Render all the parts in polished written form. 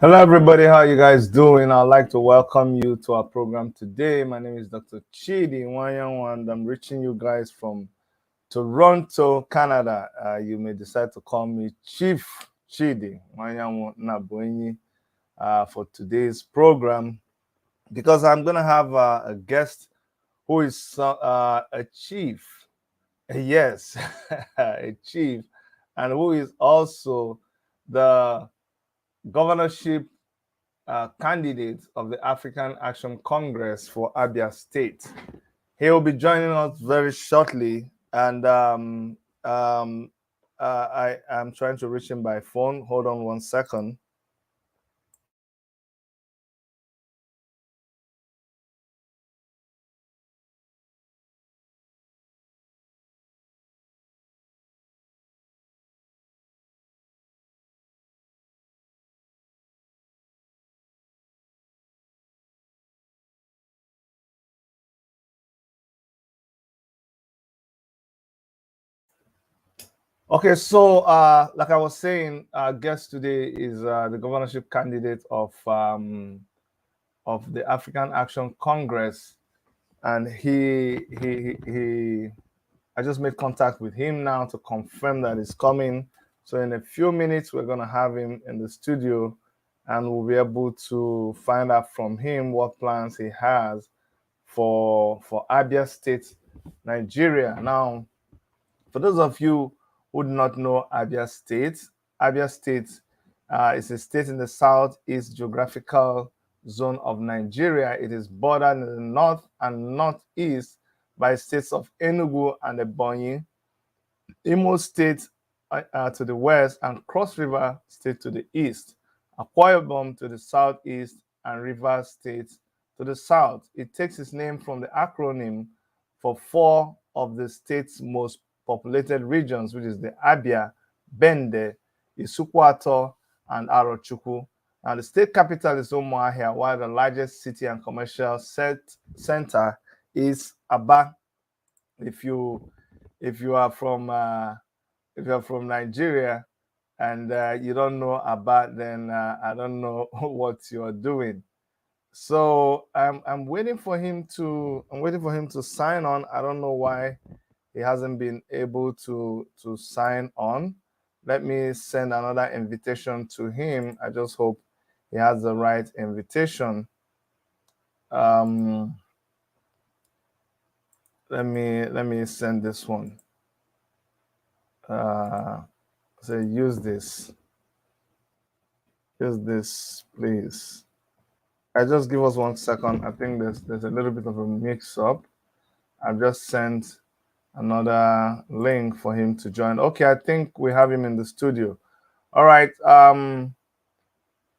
Hello, everybody. How you guys doing? I'd like to welcome you to our program today. My name is Dr. Chidi Wanyanwa, and I'm reaching you guys from Toronto, Canada. You may decide to call me Chief Chidi Wanyanwa Nabonyi for today's program because I'm going to have a guest who is a chief. Yes, a chief, and who is also the governorship candidate of the African Action Congress for Abia State. He will be joining us very shortly, and I am trying to reach him by phone. Hold on 1 second. Okay, so like I was saying, our guest today is the governorship candidate of the African Action Congress, and I just made contact with him now to confirm that he's coming. So in a few minutes, we're going to have him in the studio, and we'll be able to find out from him what plans he has for Abia State, Nigeria. Now, for those of you who do not know Abia State is a state in the southeast geographical zone of Nigeria. It is bordered in the north and northeast by states of Enugu and Ebonyi, Imo State to the west, and Cross River State to the east, Akwa Ibom to the southeast, and Rivers State to the south. It takes its name from the acronym for four of the state's most populated regions, which is the Abia, Bende, Isukwato, and Arochukwu. Now, the state capital is Umuahia, while the largest city and commercial center is Aba. If you are from Nigeria and you don't know Aba, then I don't know what you're doing. So I'm waiting for him to sign on. I don't know why he hasn't been able to sign on. Let me send another invitation to him. I just hope he has the right invitation. Let me send this one. So use this, please. Just give us 1 second. I think there's a little bit of a mix-up. I've just sent another link for him to join. Okay, I think we have him in the studio. All right.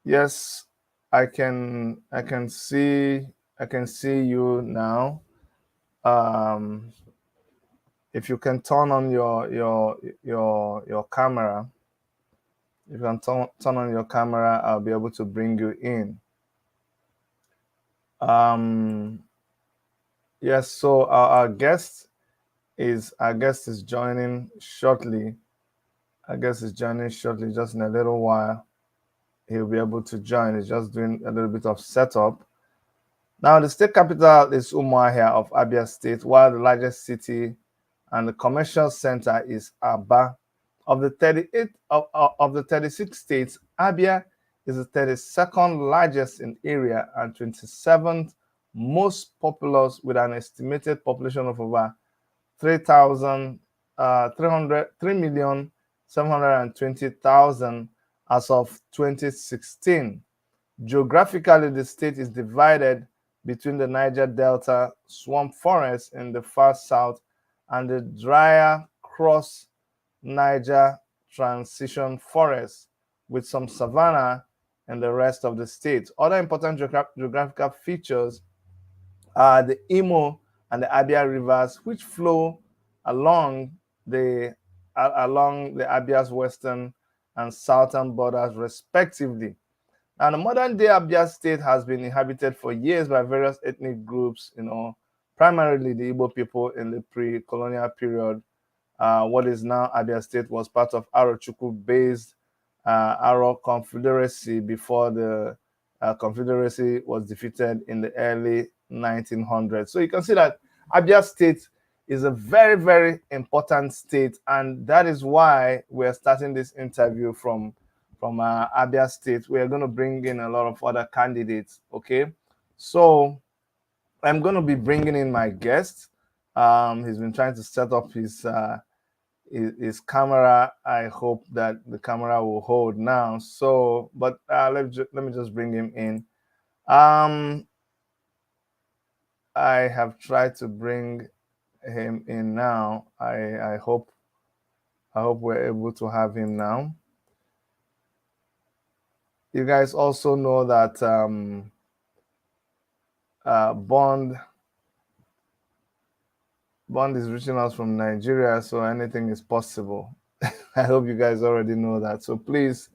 Yes, I can see you now. If you can turn on your camera, if you can turn on your camera, I'll be able to bring you in. Yes, so our guest is joining shortly. Just in a little while. He'll be able to join. He's just doing a little bit of setup. Now, the state capital is Umuahia of Abia State, while the largest city and the commercial center is Aba. Of the 36 states, Abia is the 32nd largest in area and 27th most populous, with an estimated population of over 3,720,000 as of 2016. Geographically, the state is divided between the Niger Delta swamp forest in the far south and the drier cross Niger transition forest, with some savanna in the rest of the state. Other important geographical features are the Imo and the Abia rivers, which flow along the Abia's western and southern borders, respectively. And the modern-day Abia State has been inhabited for years by various ethnic groups, primarily the Igbo people in the pre-colonial period. What is now Abia State was part of Arochukwu-based Arab Confederacy before the Confederacy was defeated in the early 1900s. So you can see that Abia State is a very, very important state, and that is why we're starting this interview from Abia State. We're going to bring in a lot of other candidates, okay? So I'm going to be bringing in my guest. He's been trying to set up his camera. I hope that the camera will hold now. So, but let me just bring him in. I have tried to bring him in now. I hope we're able to have him now. You guys also know that Bond is reaching us from Nigeria, so anything is possible. I hope you guys already know that. So please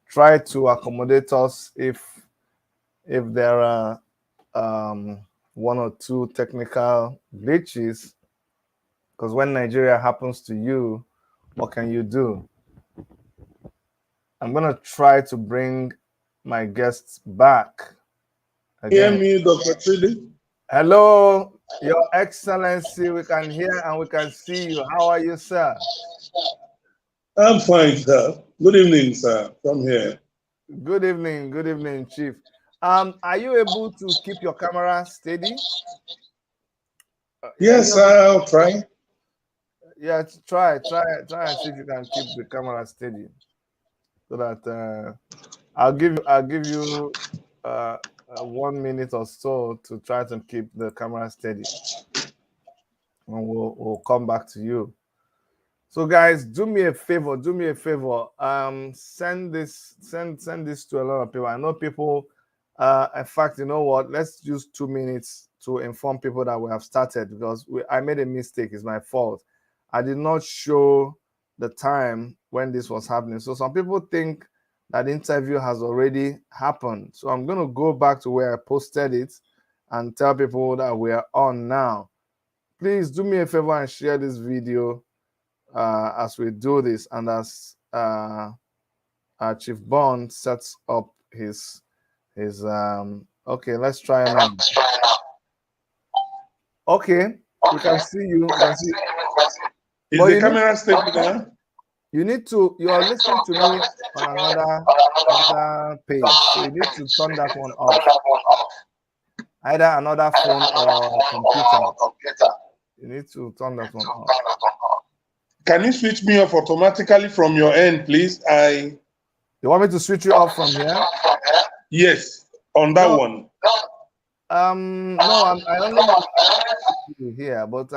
try to accommodate us if there are one or two technical glitches, because when Nigeria happens to you, what can you do? I'm gonna try to bring my guests back again. Hear me, Dr. Chidi? Hello, Your Excellency. We can hear and we can see you. How are you, sir? I'm fine, sir. Good evening, sir, from here. Good evening, Chief. Are you able to keep your camera steady? Yes, I'll try. Yeah, try and see if you can keep the camera steady, so that I'll give you 1 minute or so to try to keep the camera steady, and we'll come back to you. So guys, do me a favor. Send this to a lot of people. I know people. In fact, you know what? Let's use 2 minutes to inform people that we have started, because I made a mistake. It's my fault. I did not show the time when this was happening. So some people think that the interview has already happened. So I'm going to go back to where I posted it and tell people that we are on now. Please do me a favor and share this video as we do this, and as Chief Bond sets up his okay, let's try now. Okay, we can see you. Is the camera steady now? You are listening to me on another page, so you need to turn that one off. Either another phone or computer. You need to turn that one off. Can you switch me off automatically from your end, please? You want me to switch you off from here? Yes, on that one. No, I only have you here, but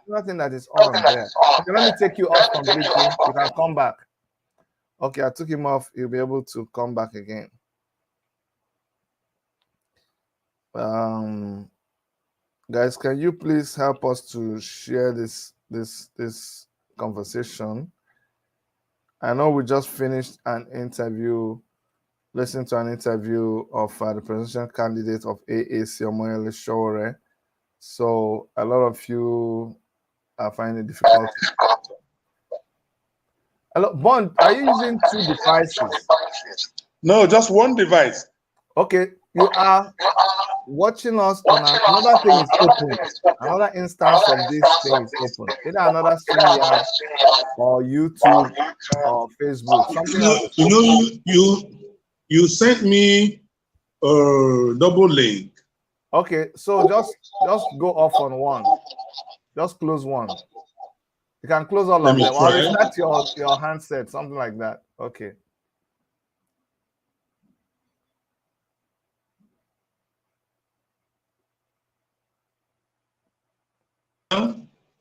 nothing that is on there. Okay, let me take you off completely. You can come back. Okay, I took him off. He'll be able to come back again. Guys, can you please help us to share this conversation? I know we just finished an interview, listened to an interview of the presidential candidate of AAC Omoyele Sowore. So a lot of you are finding it difficult. Hello, Bond, are you using 2 devices? No, just one device. Okay, you are watching us on another thing is open. Another instance of this thing is open. Either another StreamYard or YouTube or Facebook. Something else. You sent me a double link. Okay, so just go off on one. Just close one. You can close all of them. Or restart your handset, something like that. Okay.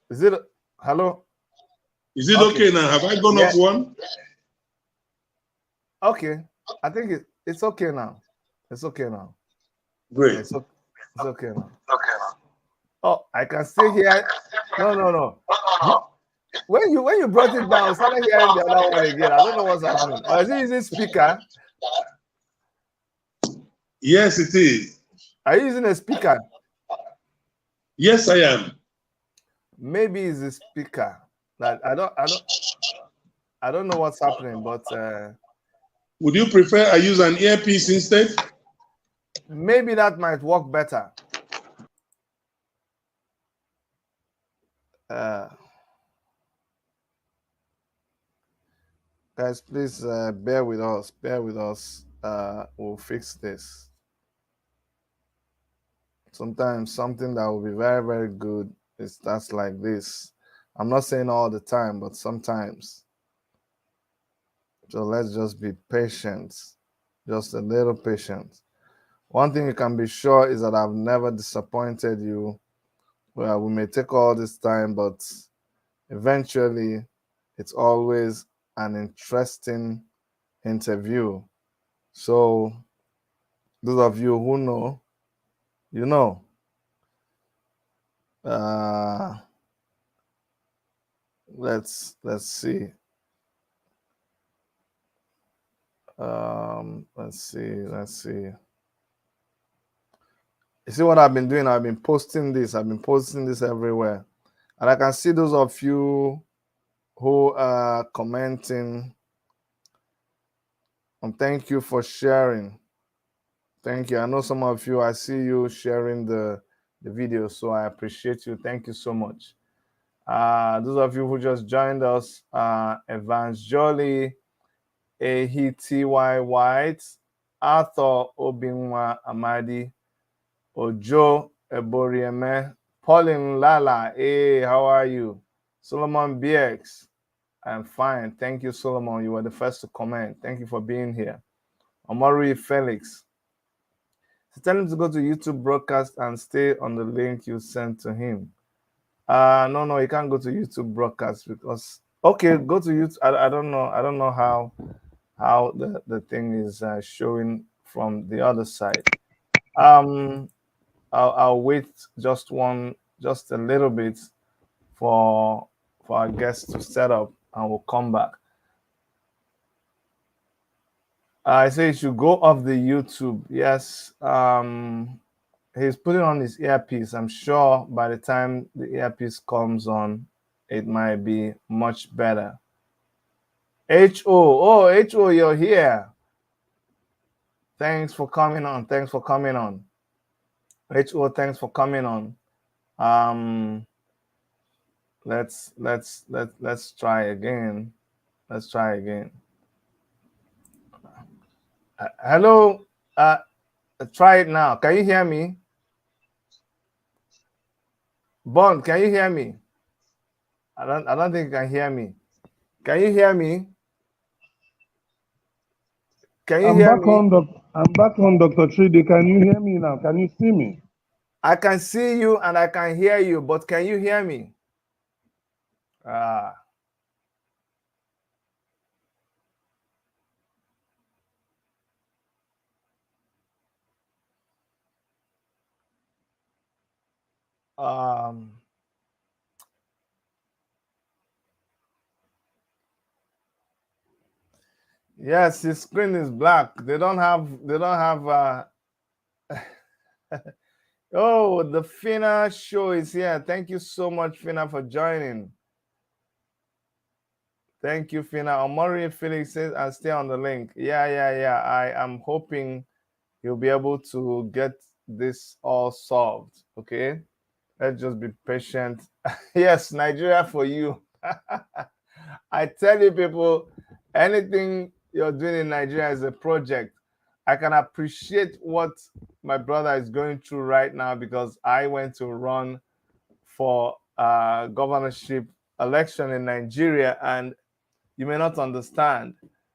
Is it hello? Is it okay now? Have I gone off one? Okay, I think it's okay now. It's okay now. Great. It's okay now. Oh, I can still hear. No. When you brought it down, I started hearing the other one again. I don't know what's happening. Or is it using speaker? Yes, it is. Are you using a speaker? Yes, I am. Maybe it's a speaker. That I don't. I don't know what's happening, but Would you prefer I use an earpiece instead? maybe that might work better. Guys, please bear with us. Bear with us. We'll fix this. Sometimes something that will be very, very good is that's like this. I'm not saying all the time, but sometimes. So let's just be patient. Just a little patient. One thing you can be sure is that I've never disappointed you. Well, we may take all this time, but eventually it's always an interesting interview. So those of you who know, you know. Let's see. Let's see. You see what I've been doing? I've been posting this. I've been posting this everywhere. And I can see those of you who are commenting. And thank you for sharing. Thank you. I know some of you, I see you sharing the video, so I appreciate you. Thank you so much. Those of you who just joined us, Evans Jolly, Ahity White, Arthur Obinwa Amadi, Ojo Eborieme, Pauline Lala. Hey, how are you? Solomon BX. I'm fine. Thank you, Solomon. You were the first to comment. Thank you for being here. Omari Felix. So tell him to go to YouTube broadcast and stay on the link you sent to him. No, you can't go to YouTube broadcast because okay, go to YouTube. I don't know how the thing is showing from the other side. I'll wait just a little bit for our guests to set up and we'll come back. I say you should go off the YouTube. Yes. He's putting on his earpiece. I'm sure by the time the earpiece comes on, it might be much better. HO, you're here. Thanks for coming on. HO, thanks for coming on. Let's try again. Hello. Try it now. Can you hear me? Bond, can you hear me? I don't think you can hear me. Can you hear me? Can you hear me? I'm back on, Dr. Tridi. Can you hear me now? Can you see me? I can see you and I can hear you, but can you hear me? Yes, his screen is black. They don't have Oh, the Fina show is here. Thank you so much, Fina, for joining. Thank you, Fina. Omari Felix says, I'll stay on the link. Yeah. I am hoping you'll be able to get this all solved. Okay. Let's just be patient. Yes, Nigeria for you. I tell you, people, anything you're doing in Nigeria is a project. I can appreciate what my brother is going through right now because I went to run for governorship election in Nigeria, and you may not understand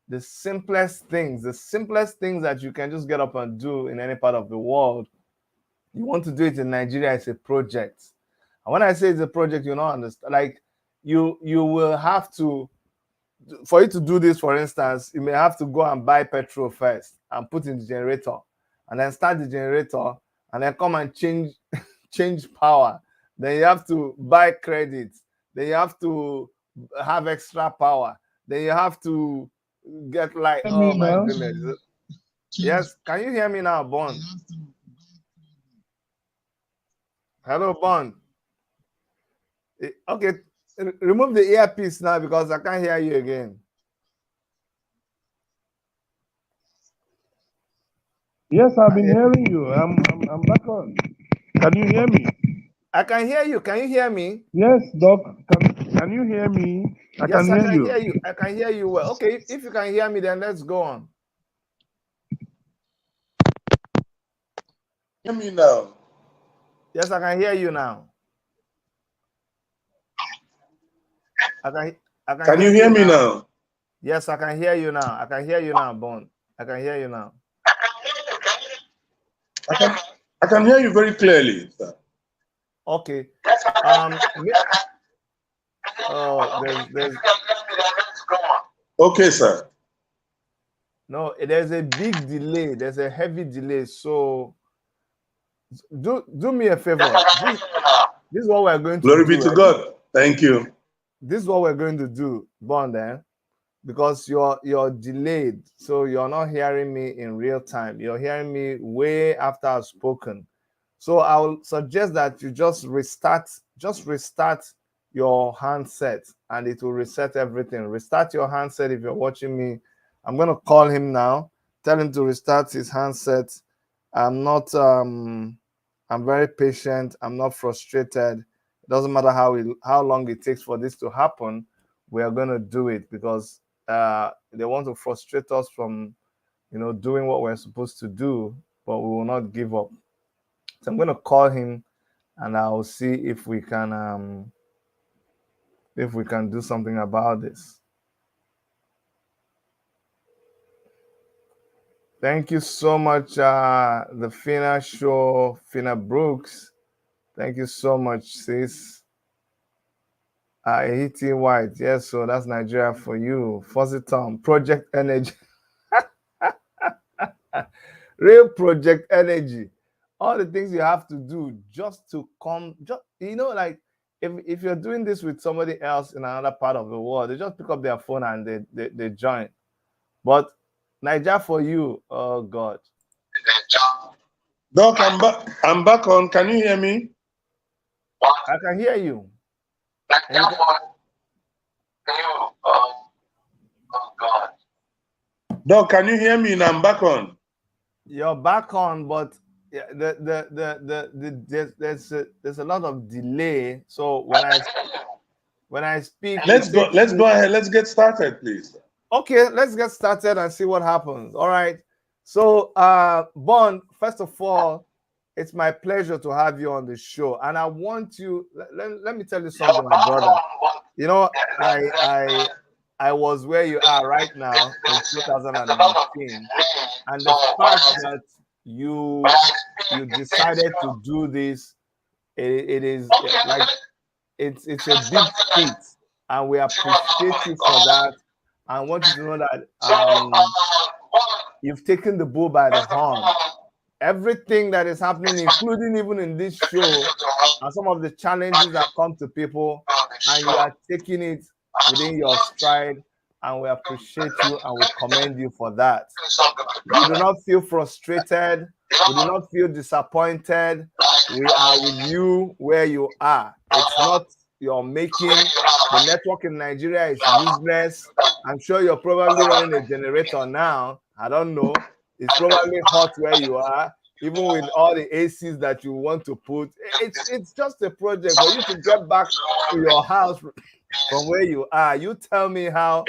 the simplest things that you can just get up and do in any part of the world. You want to do it in Nigeria, it's a project. And when I say it's a project, you don't understand. Like you will have to, for you to do this, for instance, you may have to go and buy petrol first and put in the generator and then start the generator and then come and change power. Then you have to buy credit. Then you have to have extra power. Then you have to get light. Oh my goodness. Yes, can you hear me now, Bond? Hello, Bond. Okay, remove the earpiece now because I can't hear you again. Yes, I've been hearing you. I'm back on. Can you hear me? I can hear you. Can you hear me? Yes, Doc. Can you hear me? I Yes, can I hear can you. hear you. I can hear you well. Okay, if you can hear me, then let's go on. Hear me now. Yes, I can hear you now. I can Can you hear me now? Yes, I can hear you now. I can hear you now, Bond. I can hear you now. I can hear you very clearly, sir. Okay. Oh, there's Okay, sir. no, there's a big delay. There's a heavy delay. So do me a favor. This is what we're going to Glory do. be to God. Thank you. This is what we're going to do, Bond, because you're delayed, so you're not hearing me in real time. You're hearing me way after I've spoken. So I will suggest that you just restart your handset, and it will reset everything. Restart your handset if you're watching me. I'm gonna call him now, tell him to restart his handset. I'm very patient. I'm not frustrated. It doesn't matter how long it takes for this to happen. We are gonna do it because they want to frustrate us from, doing what we're supposed to do, but we will not give up. So I'm going to call him, and I'll see if we can do something about this. Thank you so much, the Fina Show, Fina Brooks. Thank you so much, sis. E.T. White, yes, so that's Nigeria for you. Fuzzy Tom, Project Energy. Real Project Energy. All the things you have to do just to come, like if you're doing this with somebody else in another part of the world, they just pick up their phone and they join. But Nigeria for you, oh God. Doc, I'm back on. Can you hear me? I can hear you. Oh God. Doc, can you hear me? Now I'm back on. You're back on, but there's a lot of delay. So when I speak, let's go ahead. Let's get started, please. Okay, let's get started and see what happens. All right. So, Bond, first of all, it's my pleasure to have you on the show, and I want you. Let me tell you something, my brother. I was where you are right now in 2019, and the fact that you decided to do this, it is like it's a big feat, and we appreciate you for that. I want you to know that you've taken the bull by the horn. Everything that is happening, including even in this show, and some of the challenges that come to people, and you are taking it within your stride, and we appreciate you and we commend you for that. We do not feel frustrated. We do not feel disappointed. We are with you where you are. It's not your making. The network in Nigeria is useless. I'm sure you're probably running a generator now. I don't know. It's probably hot where you are, even with all the ACs that you want to put. It's just a project for you to get back to your house from where you are. You tell me how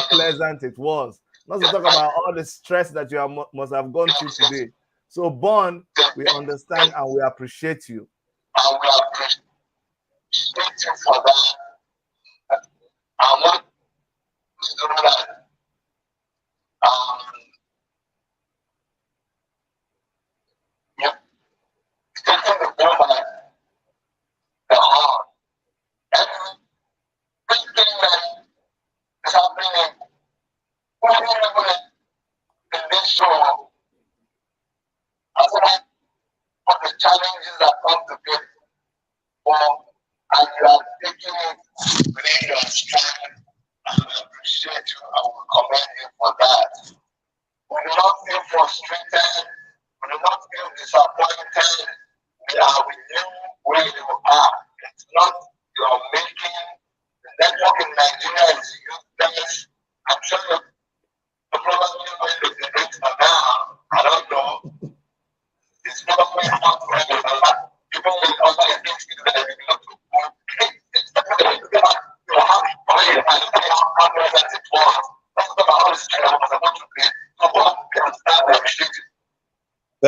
pleasant it was. Not to talk about all the stress that you must have gone through today. So, Bond, we understand and we appreciate you. And we appreciate you for that. I want to know that you're taking the ball by the heart. Everything that is happening in this show, as well for the challenges that come to people, and you are taking it within your stride, and we appreciate you and we commend you for that. We do not feel frustrated, we do not feel disappointed. We are with you where you are. It's not your making. The network in Nigeria is useless. I'm sure you're probably going to the next now. I don't know.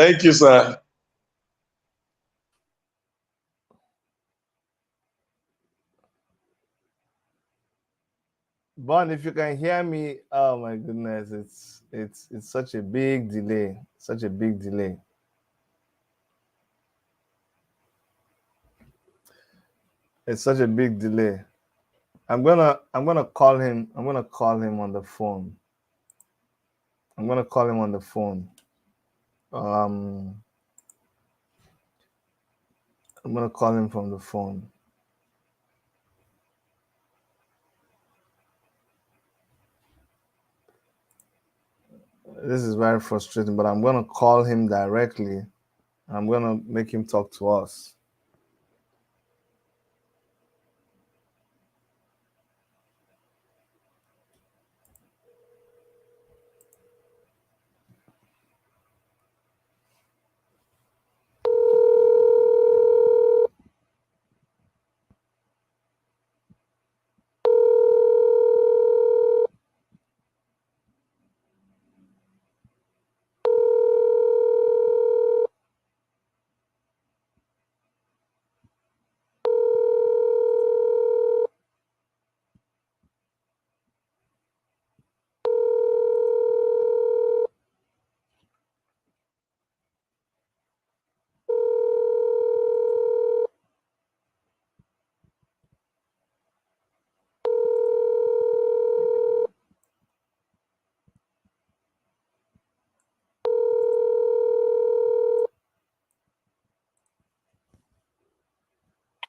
Thank you, sir. Bon, if you can hear me, oh my goodness, it's such a big delay, such a big delay. It's such a big delay. I'm gonna call him. I'm gonna call him on the phone. I'm gonna call him on the phone. I'm gonna call him from the phone. This is very frustrating, but I'm gonna call him directly. I'm gonna make him talk to us.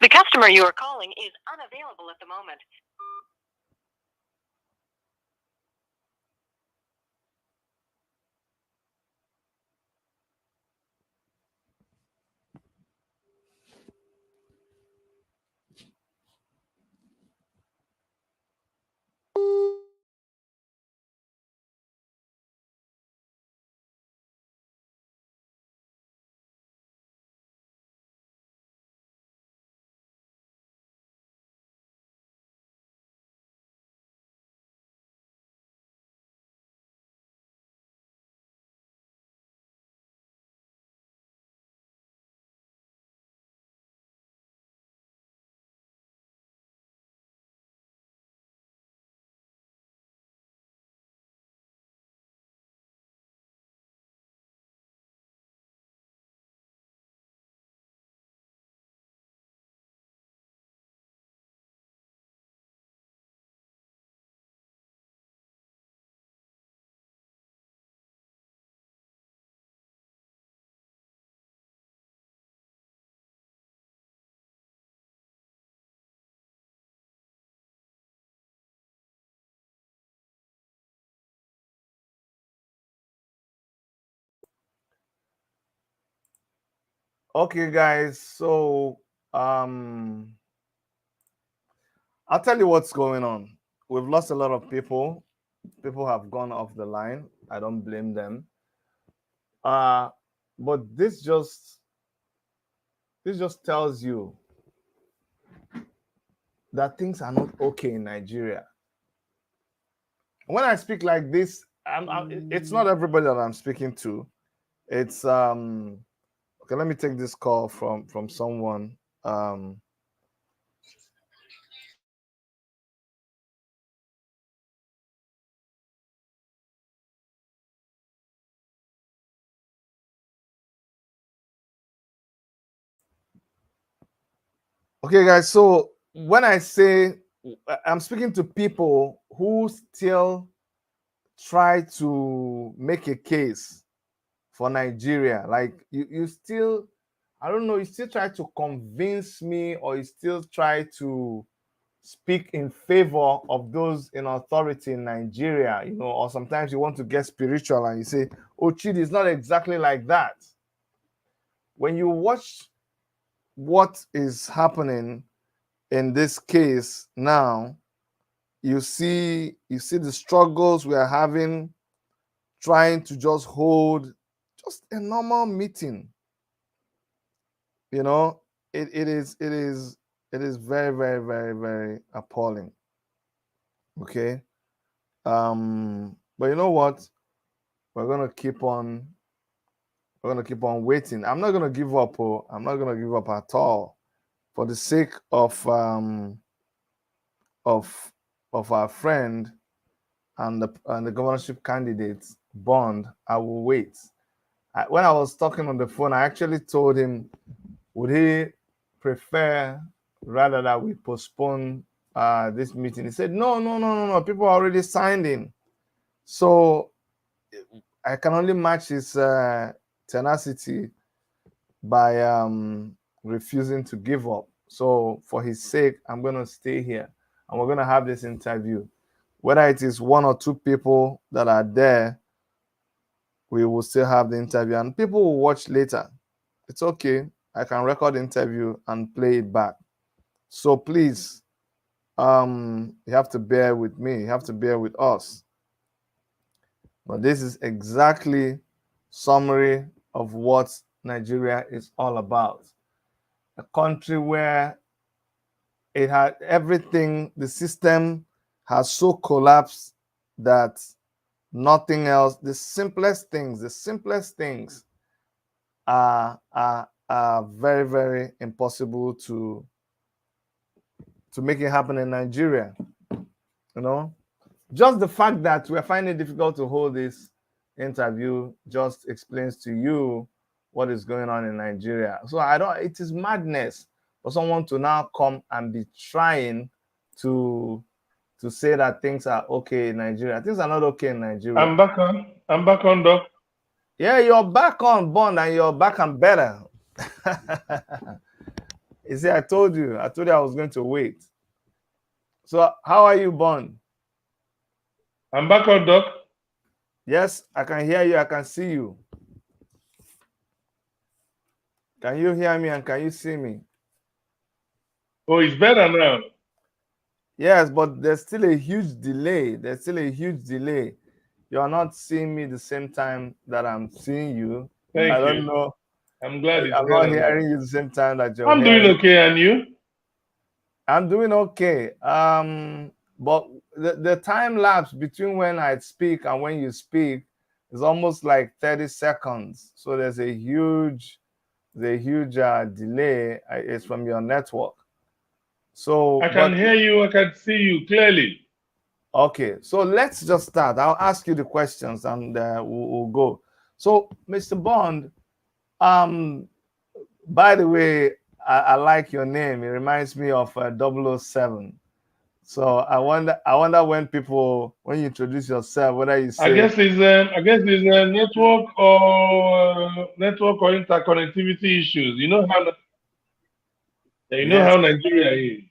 The customer you are calling is unavailable at the moment. Okay, guys. So I'll tell you what's going on. We've lost a lot of people. People have gone off the line. I don't blame them. But this just tells you that things are not okay in Nigeria. When I speak like this, it's not everybody that I'm speaking to. It's okay. Let me take this call from someone. Okay, guys. So when I say I'm speaking to people who still try to make a case for Nigeria, like you still, I don't know, you still try to convince me, or you still try to speak in favor of those in authority in Nigeria, or sometimes you want to get spiritual and you say, oh, Chidi, it's not exactly like that. When you watch what is happening in this case now, you see the struggles we are having, trying to just hold just a normal meeting. It is very, very, very, very appalling. Okay. But you know what? We're gonna keep on We're gonna keep on waiting. I'm not gonna give up. Oh, I'm not gonna give up at all. For the sake of our friend and the governorship candidate Bond, I will wait. When I was talking on the phone, I actually told him, would he prefer rather that we postpone this meeting? He said, no, no, no, no, no. People are already signed in. So I can only match his tenacity by refusing to give up. So for his sake, I'm going to stay here and we're going to have this interview. Whether it is one or two people that are there, we will still have the interview and people will watch later. It's okay. I can record the interview and play it back. So please, you have to bear with me. You have to bear with us. But this is exactly summary of what Nigeria is all about. A country where it had everything, the system has so collapsed that nothing else, the simplest things are very, very impossible to make it happen in Nigeria. You know, just the fact that we're finding it difficult to hold this interview just explains to you what is going on in Nigeria. So it is madness for someone to now come and be trying to say that things are okay in Nigeria. Things are not okay in Nigeria. I'm back on, Doc. Yeah, you're back on, Bond, and you're back and better. You see, I told you I was going to wait. So how are you, Bond? I'm back on, Doc. Yes, I can hear you. I can see you. Can you hear me and can you see me? Oh, it's better now. Yes, but there's still a huge delay. You are not seeing me the same time that I'm seeing you. Thank I you. don't know. I'm glad it's I'm better not hearing now. you the same time that you're I'm hearing. doing okay, and you? I'm doing okay. But the time lapse between when I speak and when you speak is almost like 30 seconds. So there's a huge delay. It's from your network. So I can hear you. I can see you clearly. okay, so let's just start. I'll ask you the questions and we'll go. So, Mr. Bond, by the way, I like your name. It reminds me of 007. So I wonder when you introduce yourself, whether you say I guess it's a network or interconnectivity issues. You know how yes, Nigeria is.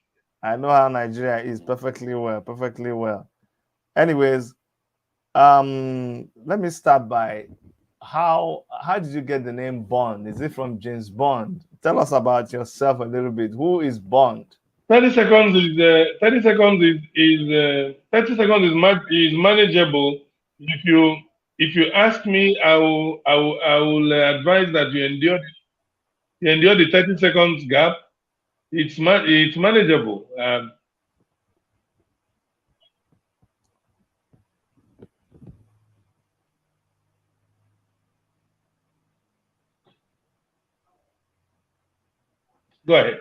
I know how Nigeria is perfectly well, perfectly well. Anyways, let me start by how did you get the name Bond? Is it from James Bond? Tell us about yourself a little bit. Who is Bond? 30 seconds is 30 seconds is manageable. If you ask me, I will advise that you endure the 30 seconds gap. It's manageable. Go ahead.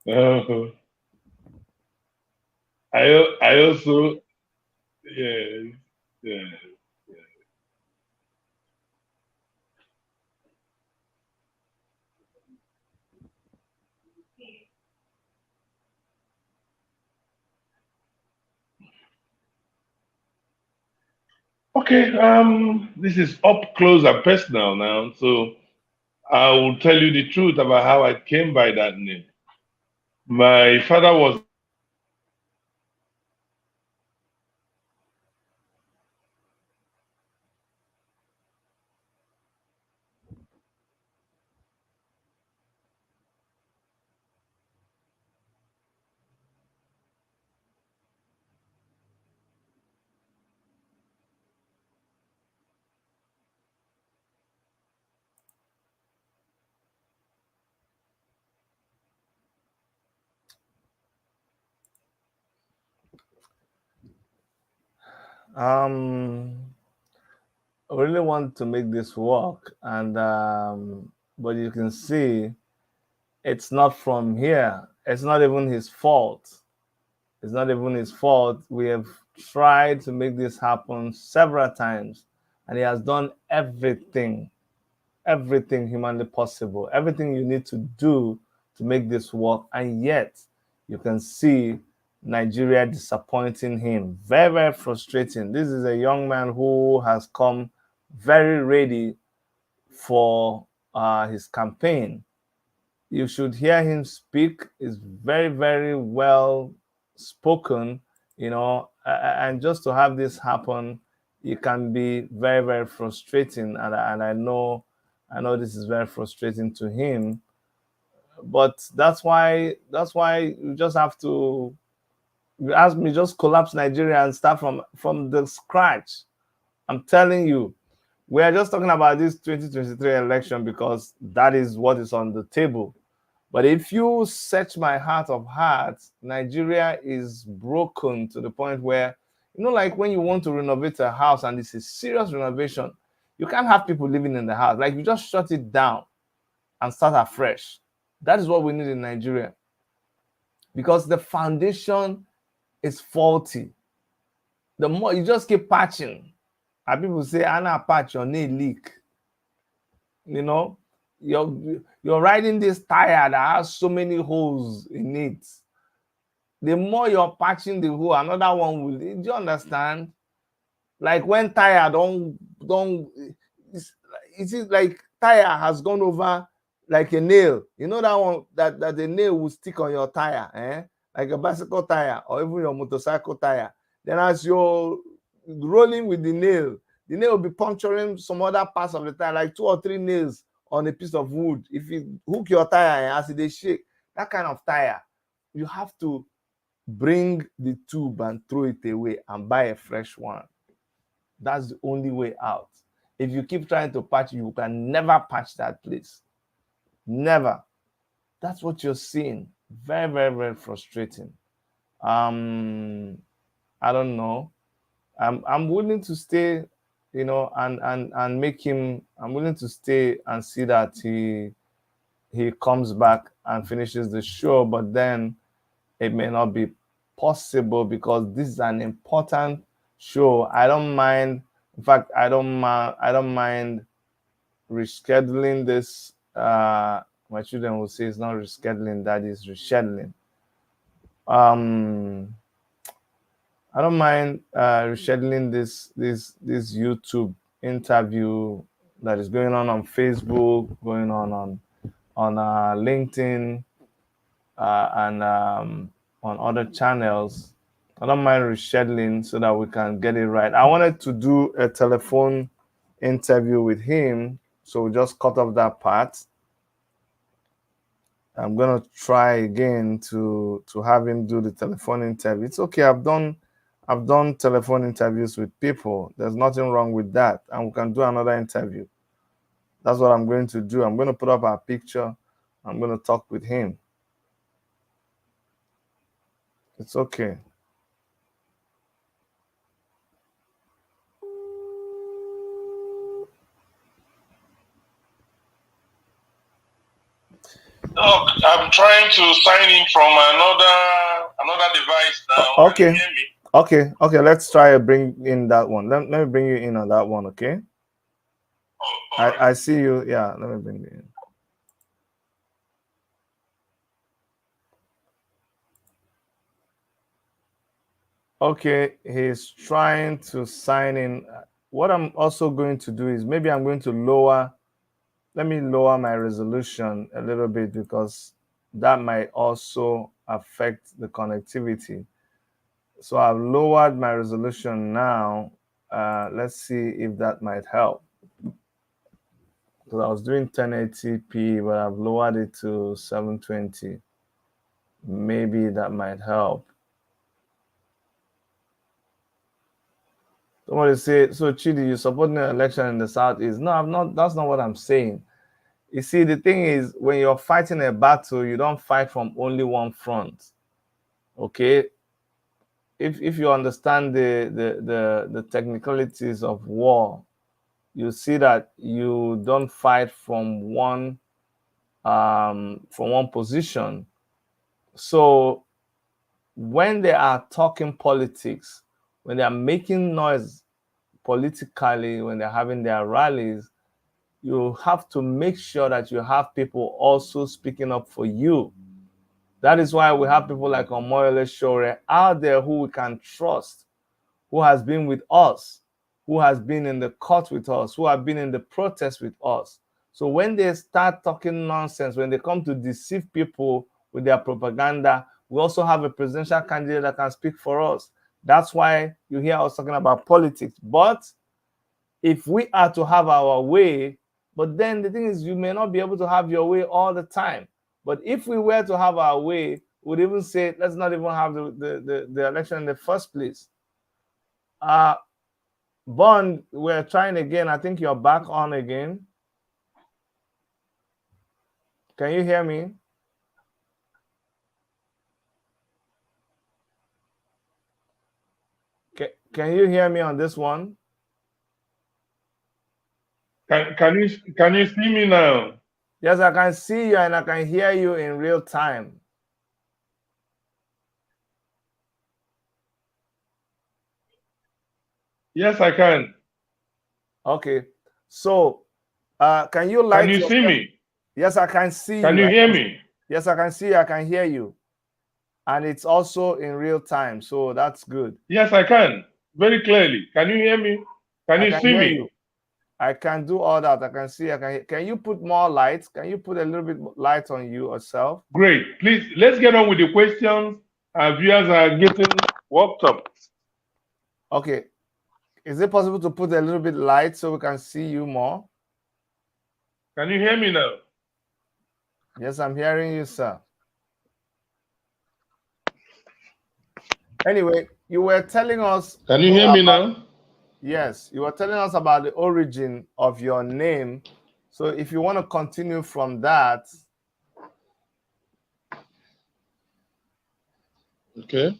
Uh, I also, yeah, yeah. Okay, this is up close and personal now, so I will tell you the truth about how I came by that name. My father was I really want to make this work, and but you can see it's not from here. It's not even his fault. It's not even his fault. We have tried to make this happen several times, and he has done everything humanly possible, everything you need to do to make this work, and yet you can see Nigeria disappointing him. Very, very frustrating. This is a young man who has come very ready for his campaign. You should hear him speak. He's very, very well spoken, and just to have this happen, it can be very, very frustrating. And I know this is very frustrating to him. But that's why you just have to, you ask me, just collapse Nigeria and start from the scratch. I'm telling you, we are just talking about this 2023 election because that is what is on the table. But if you search my heart of hearts, Nigeria is broken to the point where, like when you want to renovate a house and it's a serious renovation, you can't have people living in the house. Like, you just shut it down and start afresh. That is what we need in Nigeria, because the foundation is faulty. The more you just keep patching, and people say, "Anna patch your nail leak." You're riding this tire that has so many holes in it. The more you're patching the hole, another one will. Do you understand? Like when tire don't, it's like tire has gone over like a nail. You know that one that the nail will stick on your tire, like a bicycle tire or even your motorcycle tire. Then as you're rolling with the nail will be puncturing some other parts of the tire, like 2 or 3 nails on a piece of wood. If you hook your tire as they shake, that kind of tire, you have to bring the tube and throw it away and buy a fresh one. That's the only way out. If you keep trying to patch, you can never patch that place. Never. That's what you're seeing. Very, very, very frustrating. I don't know. I'm willing to stay, and make him. I'm willing to stay and see that he comes back and finishes the show. But then it may not be possible because this is an important show. I don't mind. In fact, I don't mind rescheduling this. My children will say it's not rescheduling, that is rescheduling. I don't mind rescheduling this YouTube interview that is going on Facebook, going on LinkedIn, and on other channels. I don't mind rescheduling so that we can get it right. I wanted to do a telephone interview with him, so we just cut off that part. I'm gonna try again to have him do the telephone interview. It's okay. I've done telephone interviews with people. There's nothing wrong with that, and we can do another interview. That's what I'm going to do. I'm going to put up our picture. I'm going to talk with him. It's okay. Look, I'm trying to sign in from another device now. Okay. Okay. Let's try to bring in that one. Let me bring you in on that one. Okay. Oh, I see you. Yeah. Let me bring you in. Okay. He's trying to sign in. What I'm also going to do is maybe I'm going to let me lower my resolution a little bit, because that might also affect the connectivity. So I've lowered my resolution now. Let's see if that might help. Because I was doing 1080p, but I've lowered it to 720. Maybe that might help. Somebody say, so Chidi, you supporting an election in the Southeast? No, I'm not. That's not what I'm saying. You see, the thing is, when you're fighting a battle, you don't fight from only one front. Okay? if you understand the technicalities of war, you see that you don't fight from one position. So when they are talking politics, when they are making noise politically, when they're having their rallies, you have to make sure that you have people also speaking up for you. That is why we have people like Omoyele Sowore out there who we can trust, who has been with us, who has been in the court with us, who have been in the protest with us. So when they start talking nonsense, when they come to deceive people with their propaganda, we also have a presidential candidate that can speak for us. That's why you hear us talking about politics. But if we are to have our way, but then the thing is, you may not be able to have your way all the time. But if we were to have our way, we'd even say, let's not even have the election in the first place. Bond, we're trying again. I think you're back on again. Can you hear me? Can you hear me on this one? Can you see me now? Yes, I can see you and I can hear you in real time. Yes, I can. Okay. So, can you light? Can you see me? Yes, I can see you. Can you hear me? Yes, I can see you. I can hear you. And it's also in real time. So that's good. Yes, I can. Very clearly. Can you hear me? Can you see me? I can do all that. I can see. I can hear. Can you put more light? Can you put a little bit light on you yourself? Great. Please, let's get on with the questions. Our viewers are getting worked up. Okay. Is it possible to put a little bit light so we can see you more? Can you hear me now? Yes, I'm hearing you, sir. Anyway, you were telling us. Can you hear me now? Yes, you were telling us about the origin of your name. So if you want to continue from that. Okay.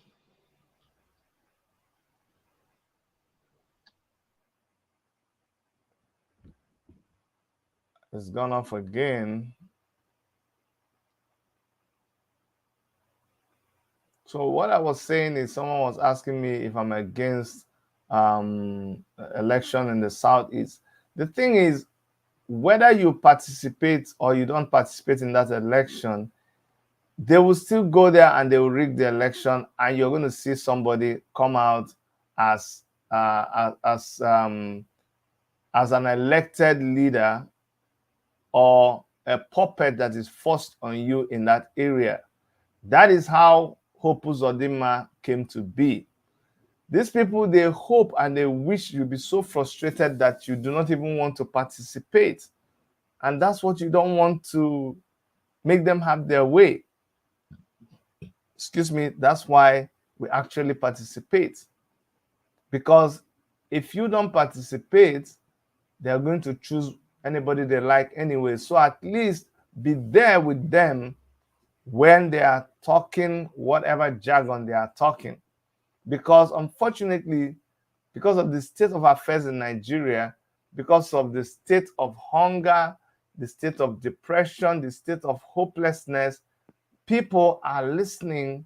It's gone off again. So what I was saying is someone was asking me if I'm against election in the Southeast. The thing is, whether you participate or you don't participate in that election, they will still go there and they will rig the election, and you're going to see somebody come out as an elected leader or a puppet that is forced on you in that area. That is how Hope Uzodinma came to be. These people, they hope and they wish you be so frustrated that you do not even want to participate. And that's what you don't want to make them have their way. Excuse me, that's why we actually participate. Because if you don't participate, they're going to choose anybody they like anyway. So at least be there with them when they are talking whatever jargon they are talking. Because unfortunately, because of the state of affairs in Nigeria, because of the state of hunger, the state of depression, the state of hopelessness, people are listening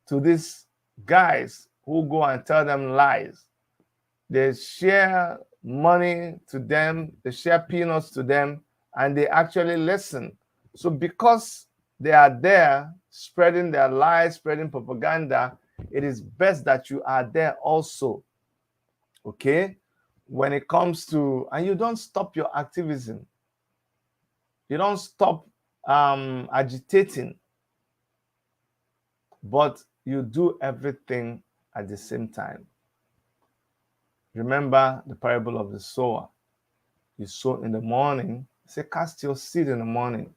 to these guys who go and tell them lies. They share money to them, they share peanuts to them, and they actually listen. So because they are there spreading their lies, spreading propaganda, it is best that you are there also. Okay? When it comes to, and you don't stop your activism. You don't stop agitating, but you do everything at the same time. Remember the parable of the sower. You sow in the morning, say, cast your seed in the morning.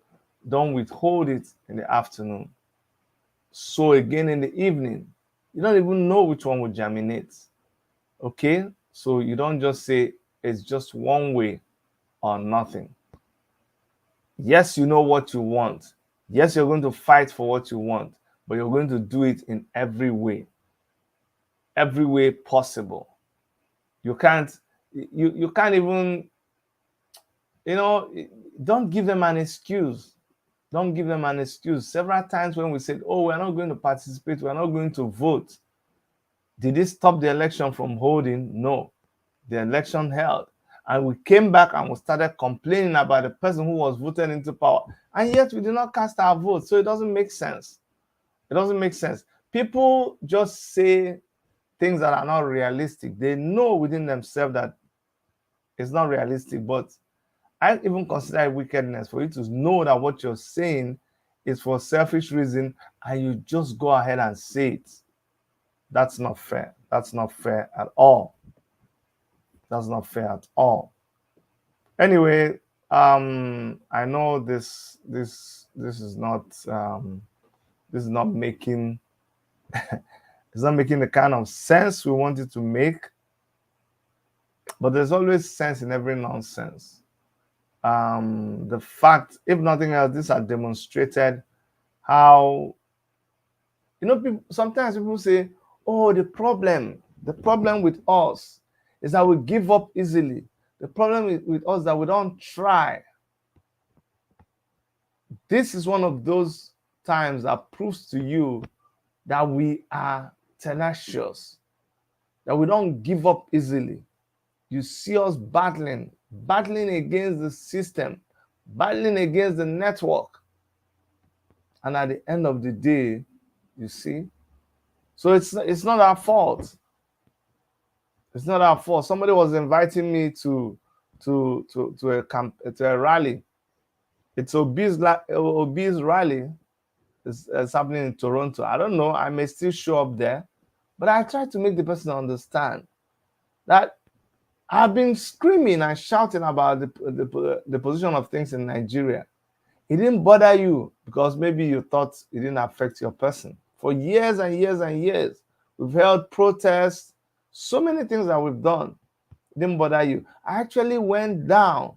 Don't withhold it in the afternoon. Sow again in the evening. You don't even know which one will germinate. Okay? So you don't just say it's just one way or nothing. Yes, you know what you want. Yes, you're going to fight for what you want, but you're going to do it in every way. every way possible. You can't even, don't give them an excuse. Don't give them an excuse. Several times when we said, oh, we're not going to participate, we're not going to vote, did it stop the election from holding? No. The election held. And we came back and we started complaining about the person who was voted into power. And yet we did not cast our vote. So it doesn't make sense. It doesn't make sense. People just say things that are not realistic. They know within themselves that it's not realistic, but I even consider it wickedness for you to know that what you're saying is for selfish reason and you just go ahead and say it. That's not fair. That's not fair at all. That's not fair at all. Anyway, I know this is not making it's not making the kind of sense we want it to make, but there's always sense in every nonsense. The fact, if nothing else, this has demonstrated how, sometimes people say, oh, the problem with us is that we give up easily. The problem with us is that we don't try. This is one of those times that proves to you that we are tenacious, that we don't give up easily. You see us battling against the system, battling against the network. And at the end of the day, you see, so it's not our fault. It's not our fault. Somebody was inviting me to a rally. It's obese rally. It's happening in Toronto. I don't know. I may still show up there, but I try to make the person understand that I've been screaming and shouting about the position of things in Nigeria. It didn't bother you because maybe you thought it didn't affect your person. For years and years and years, we've held protests, so many things that we've done. It didn't bother you. I actually went down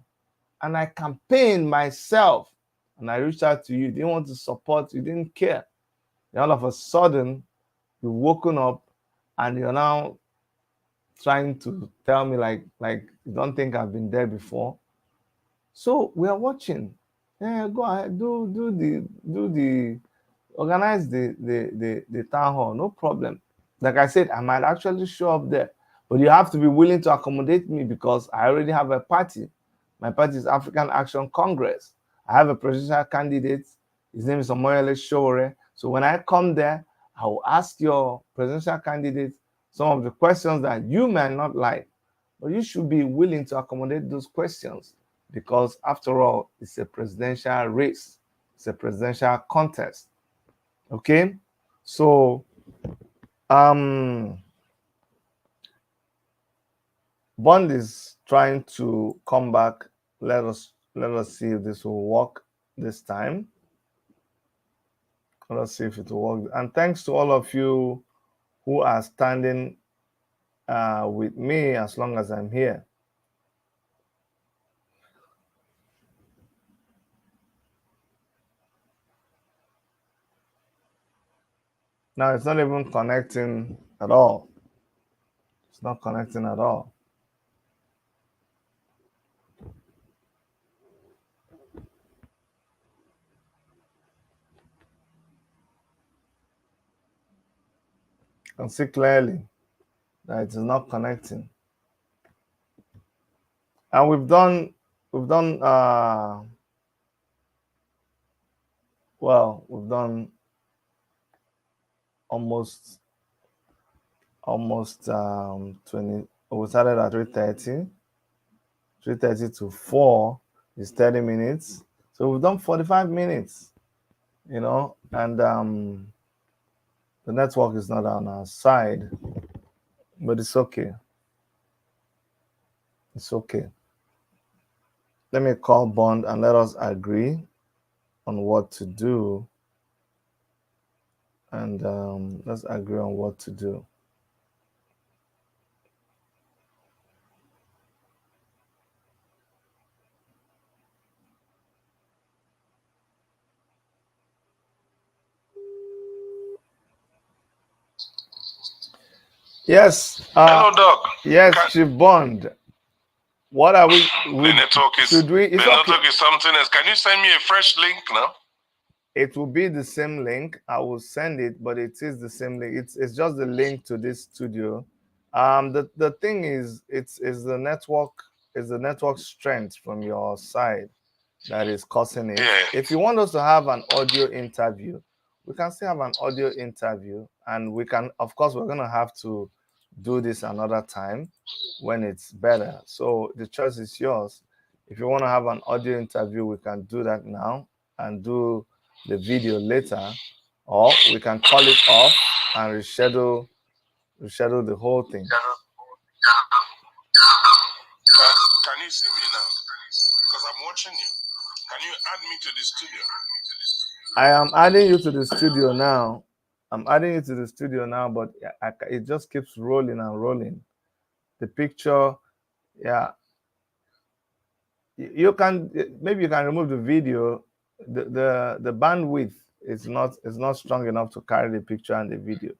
and I campaigned myself and I reached out to you. You didn't want to support, you didn't care. And all of a sudden, you've woken up and you're now trying to tell me like you don't think I've been there before. So we are watching. Yeah, go ahead, organize the town hall, no problem. Like I said, I might actually show up there, but you have to be willing to accommodate me because I already have a party. My party is African Action Congress. I have a presidential candidate. His name is Omoyele Sowore. So when I come there, I will ask your presidential candidate some of the questions that you may not like, but you should be willing to accommodate those questions because after all, it's a presidential race. It's a presidential contest. Okay? So, Bond is trying to come back. Let us see if this will work this time. Let us see if it will work. And thanks to all of you who are standing with me as long as I'm here. Now it's not even connecting at all. It's not connecting at all. I can see clearly that it is not connecting. And we've done almost 20. We started at 3:30 to 4 is 30 minutes. So we've done 45 minutes, and the network is not on our side, but it's okay. It's okay. Let me call Bond and let us agree on what to do. And let's agree on what to do. Yes. Hello, Doc. Yes, Chief Bond. What are we? The network is network is something else. Can you send me a fresh link now? It will be the same link. I will send it, but it is the same link. It's just the link to this studio. The thing is, it's the network strength from your side that is causing it. Yeah. If you want us to have an audio interview, we can still have an audio interview, and we can, of course, we're gonna have to do this another time when it's better. So the choice is yours. If you want to have an audio interview, we can do that now and do the video later, or we can call it off and reschedule the whole thing. Can you see me now? Because I'm watching you. Can you add me to the studio? I am adding you to the studio now. I'm adding you to the studio now, but it just keeps rolling and rolling. The picture, yeah. You can, maybe you can remove the video. The bandwidth is not strong enough to carry the picture and the video.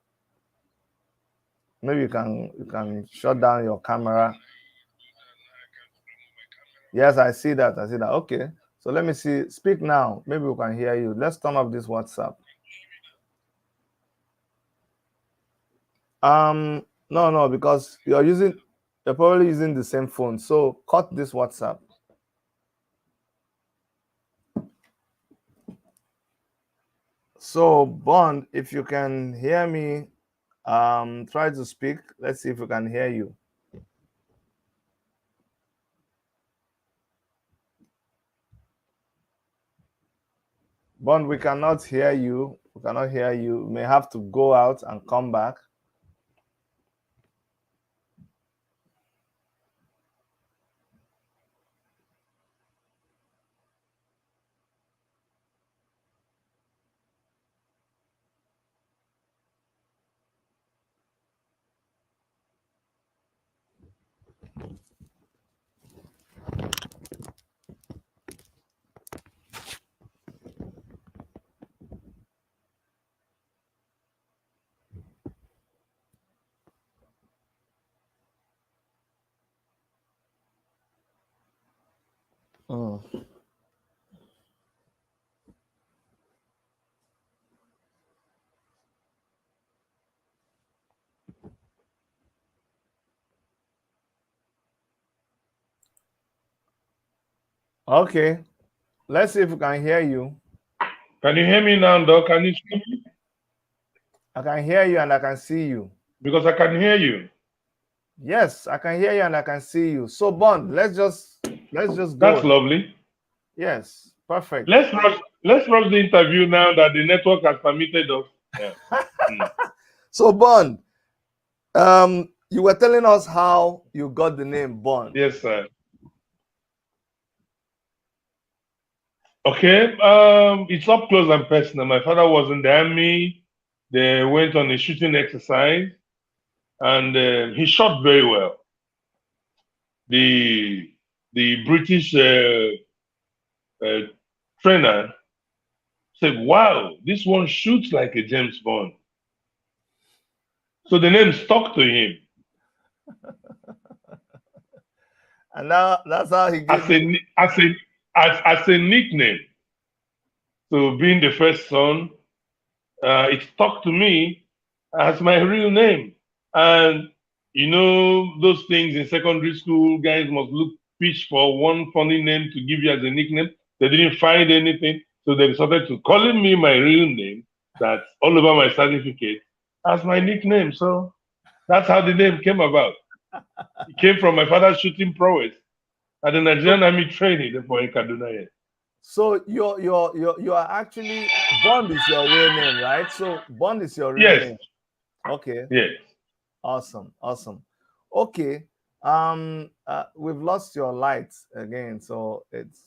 Maybe you can shut down your camera. Yes, I see that. Okay. So let me see. Speak now. Maybe we can hear you. Let's turn off this WhatsApp. No, because you're probably using the same phone. So cut this WhatsApp. So Bond, if you can hear me, try to speak. Let's see if we can hear you. Bond, we cannot hear you. We cannot hear you. You may have to go out and come back. Okay, let's see if we can hear you. Can you hear me now, Doc? Can you see me? I can hear you and I can see you. Because I can hear you. Yes, I can hear you and I can see you. So Bond, let's just go. That's lovely. Yes, perfect. Let's rush the interview now that the network has permitted us. Yeah. So Bond, you were telling us how you got the name Bond. Yes, sir. Okay, it's up close and personal. My father was in the army. They went on a shooting exercise, and he shot very well. The British trainer said, "Wow, this one shoots like a James Bond." So the name stuck to him. And now that's how he gave as a nickname. So being the first son, it stuck to me as my real name. And you know those things in secondary school, guys must pitch for one funny name to give you as a nickname. They didn't find anything, so they decided to calling me my real name that's all over my certificate as my nickname. So that's how the name came about. It came from my father's shooting prowess at the Nigerian Army training for Kaduna. So you are actually Bond is your real name, right? So Bond is your real name. Okay. Yes. Awesome. Okay. We've lost your light again, so it's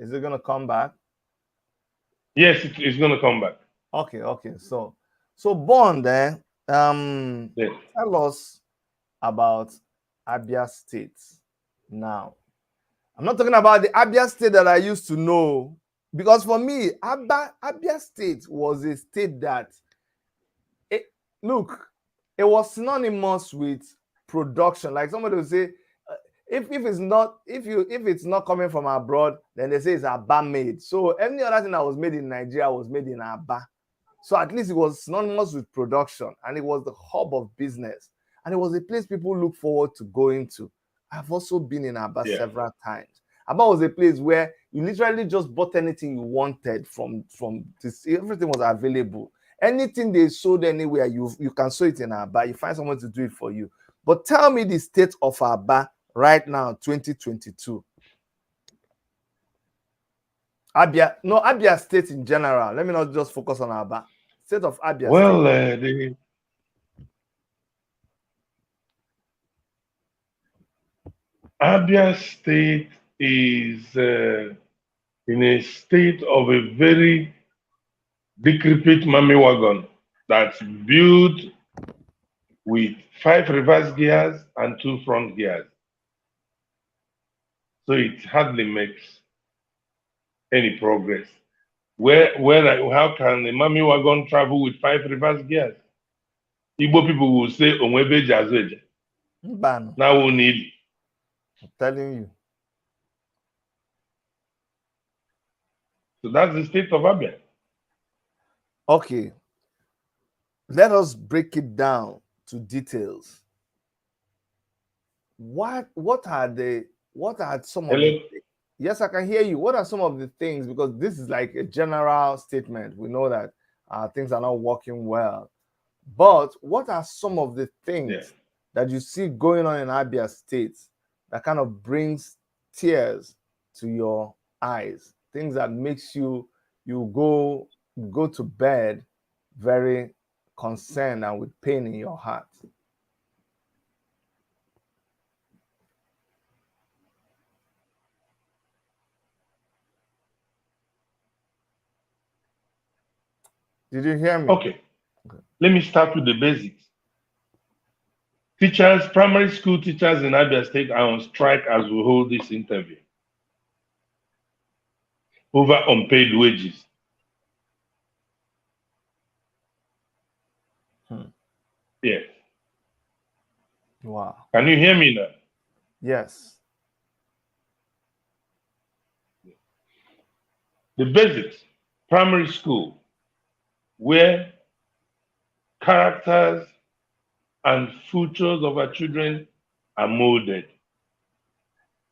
is it gonna come back? Yes, it's gonna come back. Okay. So Bond, yes. Tell us about Abia State now. I'm not talking about the Abia State that I used to know, because for me, Abia State was a state that, look, it was synonymous with production. Like somebody would say, if it's not coming from abroad, then they say it's Aba made. So any other thing that was made in Nigeria was made in Aba. So at least it was synonymous with production, and it was the hub of business, and it was a place people look forward to going to. I've also been in Aba several times. Aba was a place where you literally just bought anything you wanted from this. Everything was available. Anything they sold anywhere, you can sew it in Aba. You find someone to do it for you. But tell me the state of Aba right now, 2022. Abia State in general. Let me not just focus on Aba. State of Abia State. Abia State is in a state of a very decrepit mammy wagon that's built with 5 reverse gears and 2 front gears. So it hardly makes any progress. How can a mammy wagon travel with 5 reverse gears? Igbo people will say, Onwebe Jazeje. Now we need. I'm telling you. So that's the state of Abia. Okay. Let us break it down to details. What are some of the things? Yes, I can hear you. What are some of the things? Because this is like a general statement. We know that things are not working well. But what are some of the things that you see going on in Abia State that kind of brings tears to your eyes? Things that makes you go to bed very concerned and with pain in your heart. Did you hear me? Okay. Let me start with the basics. Teachers, primary school teachers in Abia State are on strike as we hold this interview over unpaid wages. Yes. Wow. Can you hear me now? Yes. The basics, primary school, where characters and futures of our children are molded.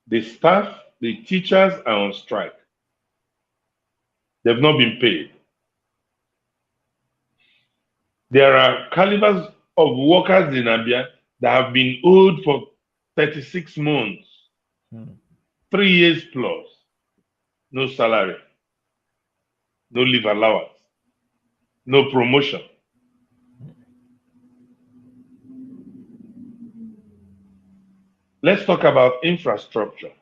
The staff, the teachers are on strike. They've not been paid. There are calibers of workers in Abia that have been owed for 36 months, 3 years plus, no salary, no leave allowance, no promotion. Let's talk about infrastructure.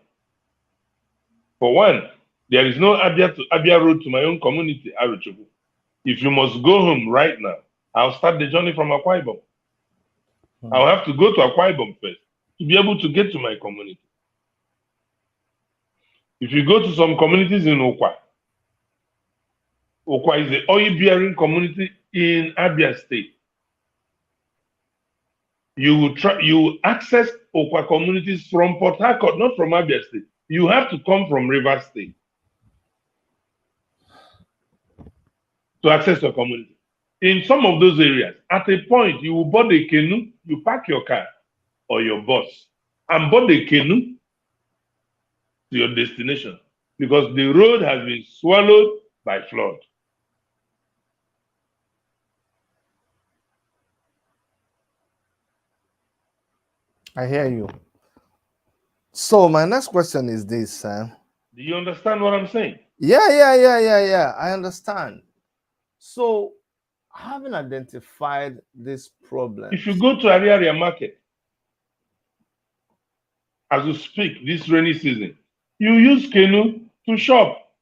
For one, there is no Abia road to my own community, Aruchubu. If you must go home right now, I'll start the journey from Akwa Ibom. I'll have to go to Akwa Ibom first to be able to get to my community. If you go to some communities in Okwa is the oil-bearing community in Abia State. You will access Okwa communities from Port Harcourt, not from Abia State. You have to come from Rivers State to access your community. In some of those areas, at a point, you will board a canoe, you park your car or your bus, and board a canoe to your destination because the road has been swallowed by flood. I hear you. So my next question is this, Sam. Do you understand what I'm saying? Yeah. I understand. So, having identified this problem, if you go to Ariaria Market, as you speak, this rainy season, you use canoe to shop.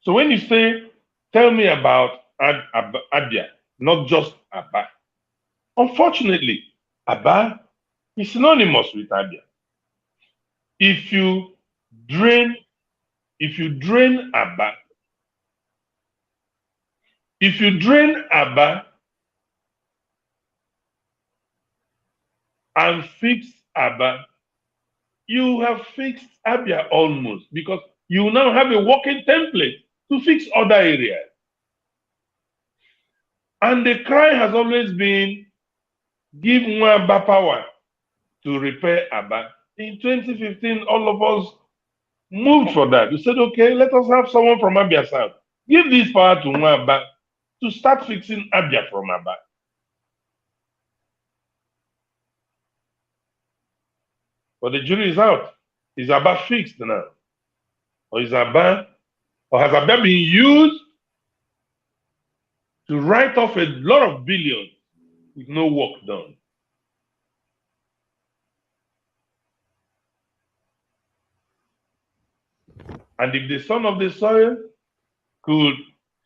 So when you say, tell me about Abia, not just Aba. Unfortunately, Aba is synonymous with Abia. If you drain Aba, If you drain Aba and fix Aba, you have fixed Abia almost, because you now have a working template to fix other areas. And the cry has always been, give Mwamba power to repair Aba. In 2015, all of us moved for that. We said, okay, let us have someone from Abia South. Give this power to Mwamba to start fixing Abia from Aba. But the jury is out. Is Aba fixed now? Or has Aba been used to write off a lot of billions with no work done? And if the son of the soil could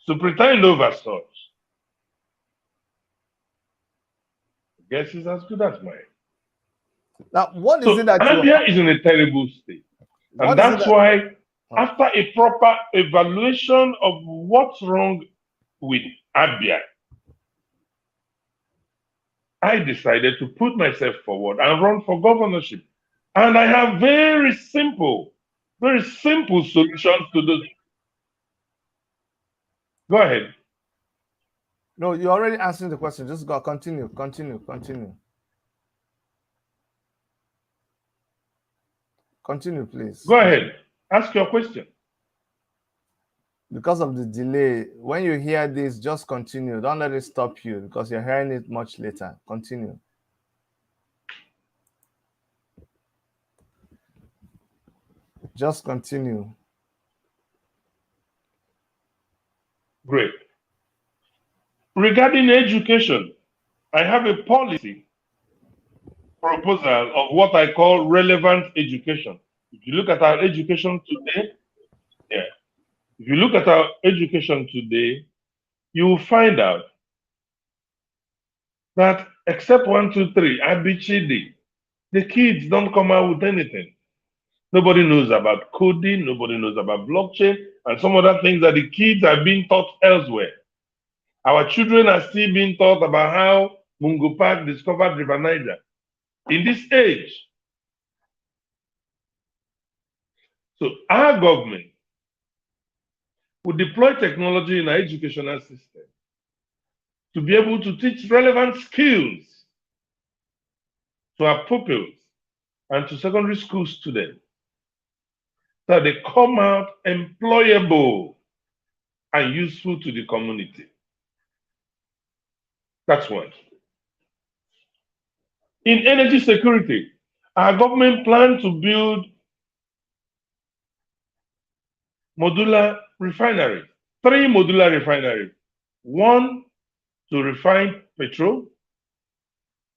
superintend over such, guess is as good as mine. Now, what is So it that Abia is in a terrible state. And that's why, after a proper evaluation of what's wrong with Abia, I decided to put myself forward and run for governorship. And I have very simple solutions to those. Go ahead. No, you're already answering the question. Just go, continue. Continue, please. Go ahead. Ask your question. Because of the delay, when you hear this, just continue. Don't let it stop you, because you're hearing it much later. Continue. Just continue. Great. Regarding education, I have a policy proposal of what I call relevant education. If you look at our education today, if you look at our education today, you will find out that except 1, 2, 3, ABCD, the kids don't come out with anything. Nobody knows about coding, nobody knows about blockchain, and some other things that the kids are being taught elsewhere. Our children are still being taught about how Mungo Park discovered River Niger. In this age, so our government will deploy technology in our educational system to be able to teach relevant skills to our pupils and to secondary school students, so that they come out employable and useful to the community. That's one. In energy security, our government plans to build modular refineries, 3 modular refineries. One to refine petrol,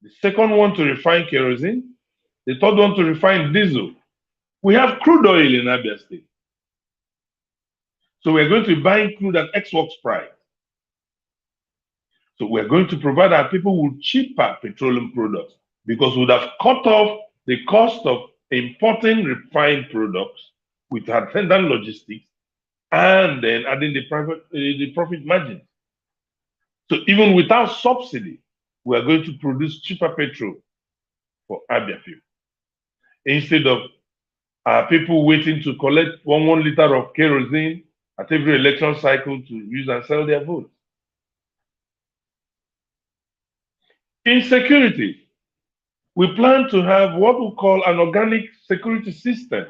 the second one to refine kerosene, the third one to refine diesel. We have crude oil in Abia State. So we're going to be buying crude at ex-works price. So we're going to provide our people with cheaper petroleum products, because we would have cut off the cost of importing refined products with attendant logistics and then adding the profit margin. So even without subsidy, we are going to produce cheaper petrol for Abia people, instead of people waiting to collect 1 liter of kerosene at every election cycle to use and sell their votes. In security, we plan to have what we call an organic security system,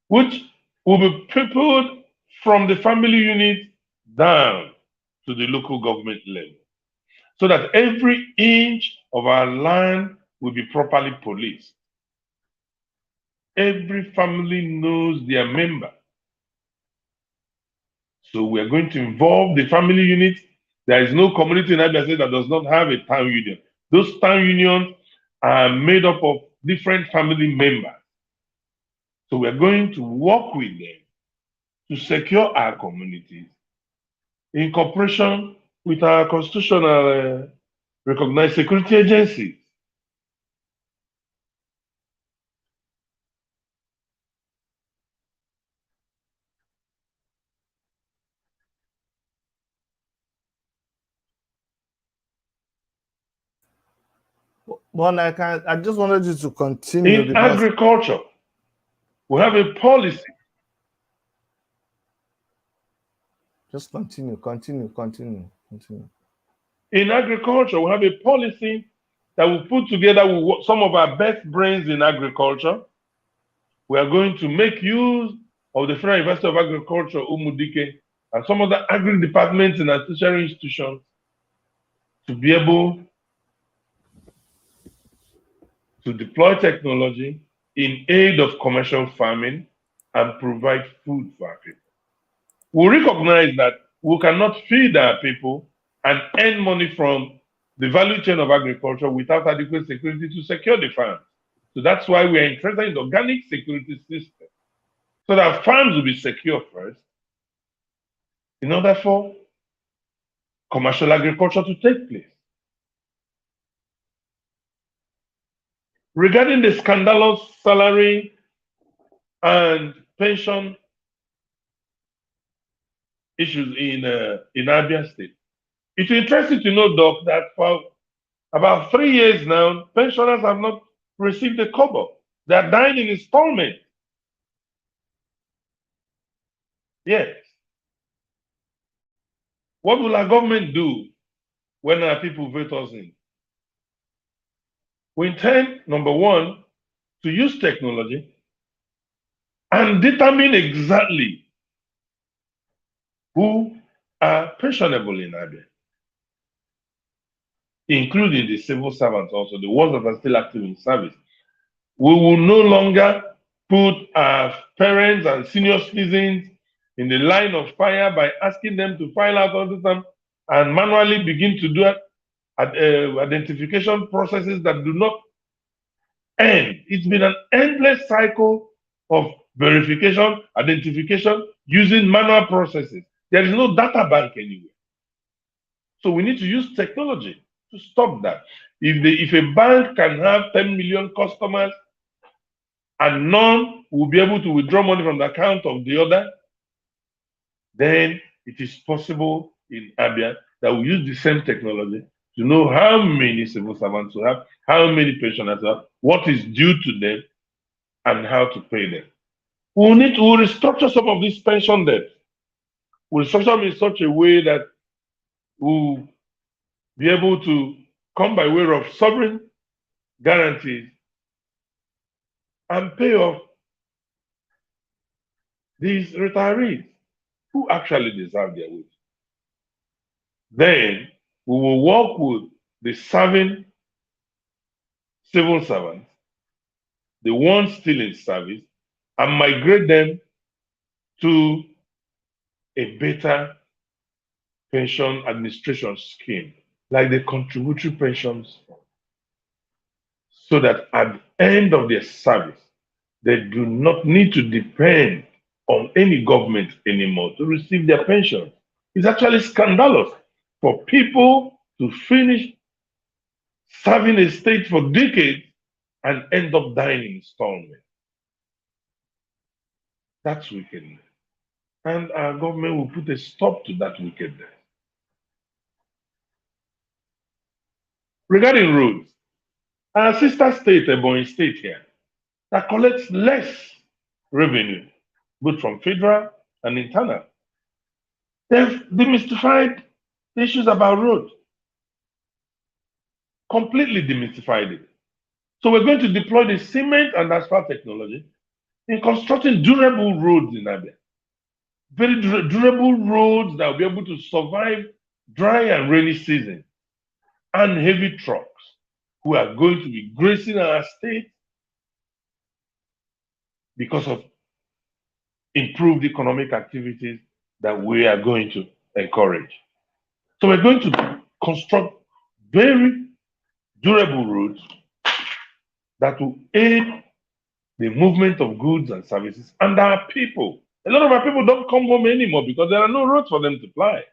which will be peopled from the family unit down to the local government level, so that every inch of our land will be properly policed. Every family knows their member. So we are going to involve the family unit. There is no community in Abia State that does not have a town union. Those town unions are made up of different family members. So we are going to work with them to secure our communities in cooperation with our constitutional recognized security agencies. But I just wanted you to continue In because agriculture, we have a policy. just continue. In agriculture, we have a policy that we put together with some of our best brains in agriculture. We are going to make use of the Federal University of Agriculture, Umudike, and some of the agri departments in our tertiary institutions to be able to deploy technology in aid of commercial farming and provide food for our people. We recognize that we cannot feed our people and earn money from the value chain of agriculture without adequate security to secure the farms. So that's why we are interested in the organic security system, so that farms will be secure first, in order for commercial agriculture to take place. Regarding the scandalous salary and pension issues in Abia State, it's interesting to know, Doc, that for about 3 years now, pensioners have not received a kobo. They are dying in installment. Yes. What will our government do when our people vote us in? We intend, number one, to use technology and determine exactly who are pensionable in Abia, including the civil servants also, the ones that are still active in service. We will no longer put our parents and senior citizens in the line of fire by asking them to file out all the time and manually begin to do identification processes that do not end. It's been an endless cycle of verification, identification, using manual processes. There is no data bank anywhere. So we need to use technology to stop that. If a bank can have 10 million customers and none will be able to withdraw money from the account of the other, then it is possible in Abia that we use the same technology to know how many civil servants we have, how many pensioners we have, what is due to them, and how to pay them. We'll restructure some of these pension debts. We'll restructure them in such a way that we'll be able to come by way of sovereign guarantees and pay off these retirees who actually deserve their wage. Then we will work with the serving civil servants, the ones still in service, and migrate them to a better pension administration scheme, like the contributory pensions, so that at the end of their service, they do not need to depend on any government anymore to receive their pension. It's actually scandalous for people to finish serving a state for decades and end up dying in installment. That's wickedness. And our government will put a stop to that wickedness. Regarding roads, our sister state, Ebonyi State here, that collects less revenue, both from federal and internal. They've demystified the issues about roads. Completely demystified it. So we're going to deploy the cement and asphalt technology in constructing durable roads in Abia. Very durable roads that will be able to survive dry and rainy season, and heavy trucks who are going to be gracing our state because of improved economic activities that we are going to encourage. So we're going to construct very durable roads that will aid the movement of goods and services and our people. A lot of our people don't come home anymore because there are no roads for them to fly.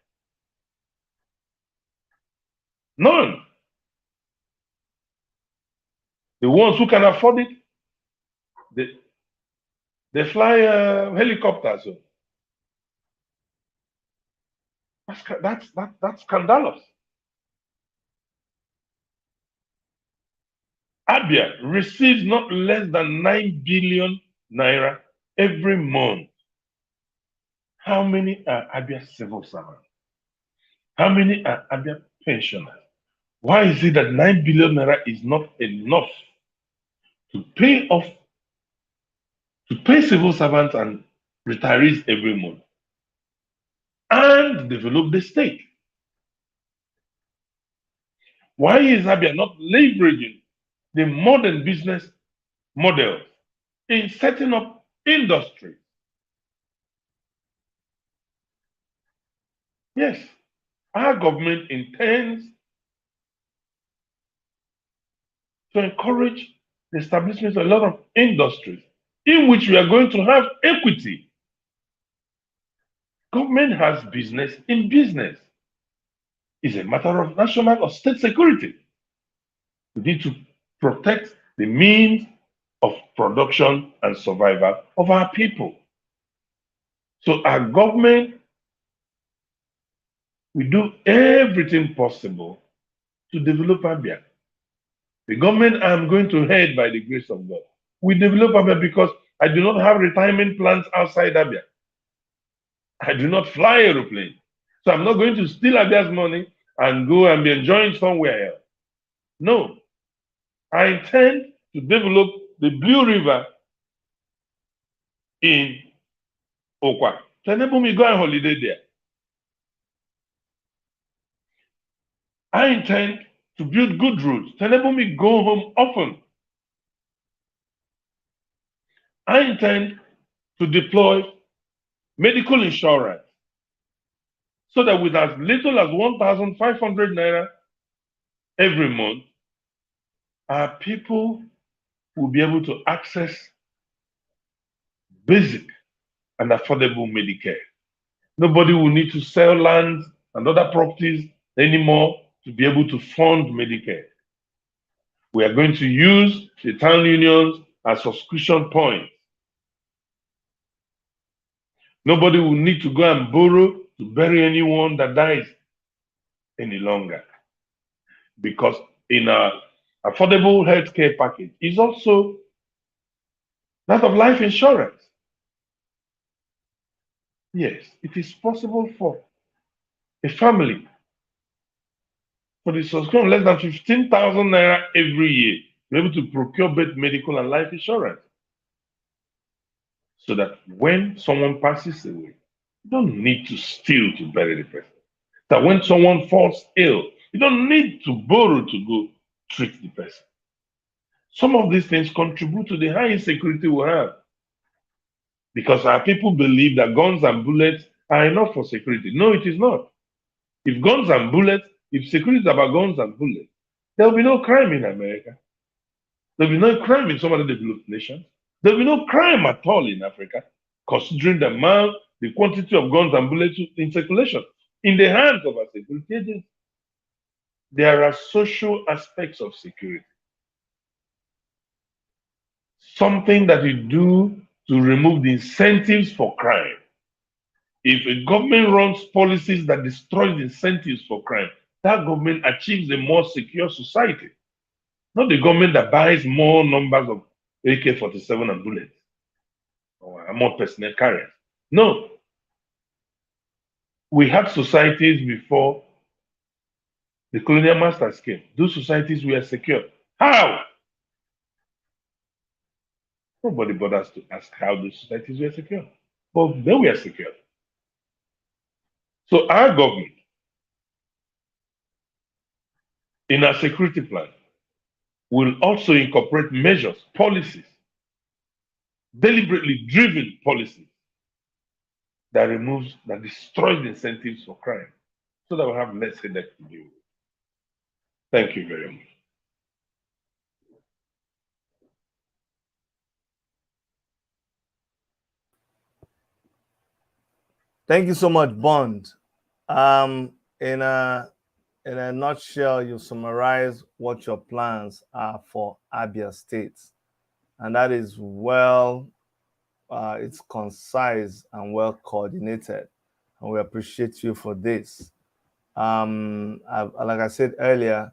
None. The ones who can afford it, they fly helicopters. So that's scandalous. Abia receives not less than 9 billion naira every month. How many are Abia civil servants? How many are Abia pensioners? Why is it that 9 billion naira is not enough to pay off, to pay civil servants and retirees every month and develop the state? Why is Abia not leveraging the modern business model in setting up industry? Yes, our government intends to encourage the establishment of a lot of industries in which we are going to have equity. Government has business in business. It's a matter of national or state security. We need to protect the means of production and survival of our people. So our government will do everything possible to develop Abia. The government I'm going to head by the grace of God. We develop Abia because I do not have retirement plans outside Abia. I do not fly aeroplane. So I'm not going to steal Abia's money and go and be enjoying somewhere else. No. I intend to develop the Blue River in Okwa. To enable me go on holiday there. I intend to build good roads to enable me go home often. I intend to deploy medical insurance so that with as little as 1,500 naira every month, our people will be able to access basic and affordable Medicare. Nobody will need to sell land and other properties anymore to be able to fund Medicare. We are going to use the town unions as subscription points. Nobody will need to go and borrow to bury anyone that dies any longer. Because in our affordable healthcare package is also that of life insurance. Yes, it is possible for a family for the subscription less than 15,000 naira every year to be able to procure both medical and life insurance. So that when someone passes away, you don't need to steal to bury the person. That when someone falls ill, you don't need to borrow to go treat the person. Some of these things contribute to the high insecurity we have. Because our people believe that guns and bullets are enough for security. No, it is not. If guns and bullets, if security is about guns and bullets, there will be no crime in America. There will be no crime in some other developed nations. There will be no crime at all in Africa, considering the amount, the quantity of guns and bullets in circulation in the hands of our security agents. There are social aspects of security. Something that you do to remove the incentives for crime. If a government runs policies that destroy the incentives for crime, that government achieves a more secure society. Not the government that buys more numbers of AK-47 and bullets or more personnel carriers. No. We had societies before the colonial masters came. Those societies were secure. How? Nobody bothers to ask how those societies were secure. But they were secure. So our government, in our security plan, will also incorporate measures, policies, deliberately driven policies that destroys the incentives for crime so that we have less headache to deal with. Thank you very much. Thank you so much, Bond. In a nutshell, you summarize what your plans are for Abia State, and that is it's concise and well coordinated, and we appreciate you for this. Like I said earlier,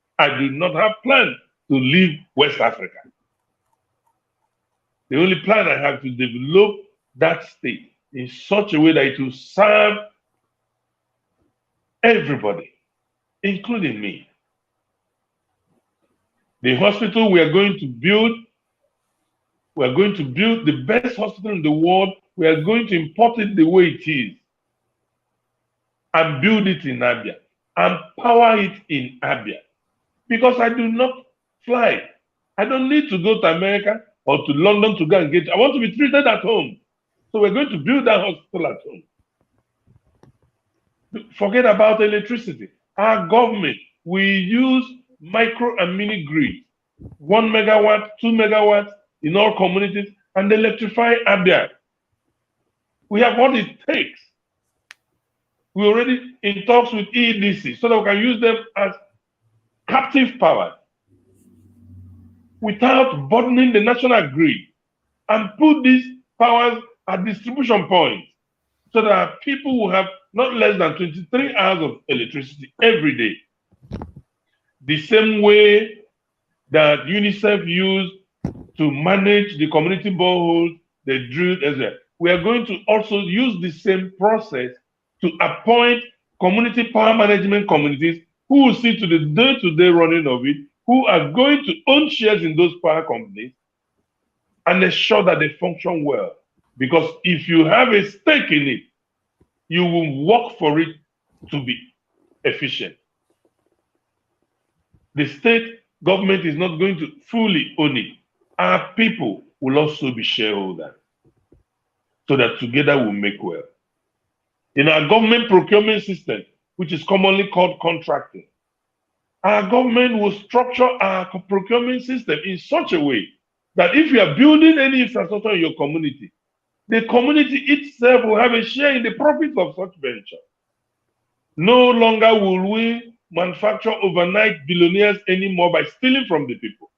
I do not have plans to leave West Africa. The only plan I have to develop that state in such a way that it will serve everybody, including me. The hospital we are going to build the best hospital in the world. We are going to import it the way it is and build it in Abia and power it in Abia. Because I do not fly. I don't need to go to America or to London to go and get. I want to be treated at home. So we're going to build that hospital at home. Forget about electricity. Our government, we use micro and mini grid, 1 megawatt, 2 megawatts in all communities, and electrify Abia. We have what it takes. We're already in talks with EDC so that we can use them as captive power without burdening the national grid, and put these powers at distribution points so that our people will have not less than 23 hours of electricity every day. The same way that UNICEF used to manage the community boreholes they drilled as well. We are going to also use the same process to appoint community power management communities who will see to the day-to-day running of it, who are going to own shares in those power companies and ensure that they function well. Because if you have a stake in it, you will work for it to be efficient. The state government is not going to fully own it. Our people will also be shareholders so that together we'll make well. In our government procurement system, which is commonly called contracting, our government will structure our procurement system in such a way that if you are building any infrastructure in your community, the community itself will have a share in the profits of such venture. No longer will we manufacture overnight billionaires anymore by stealing from the people.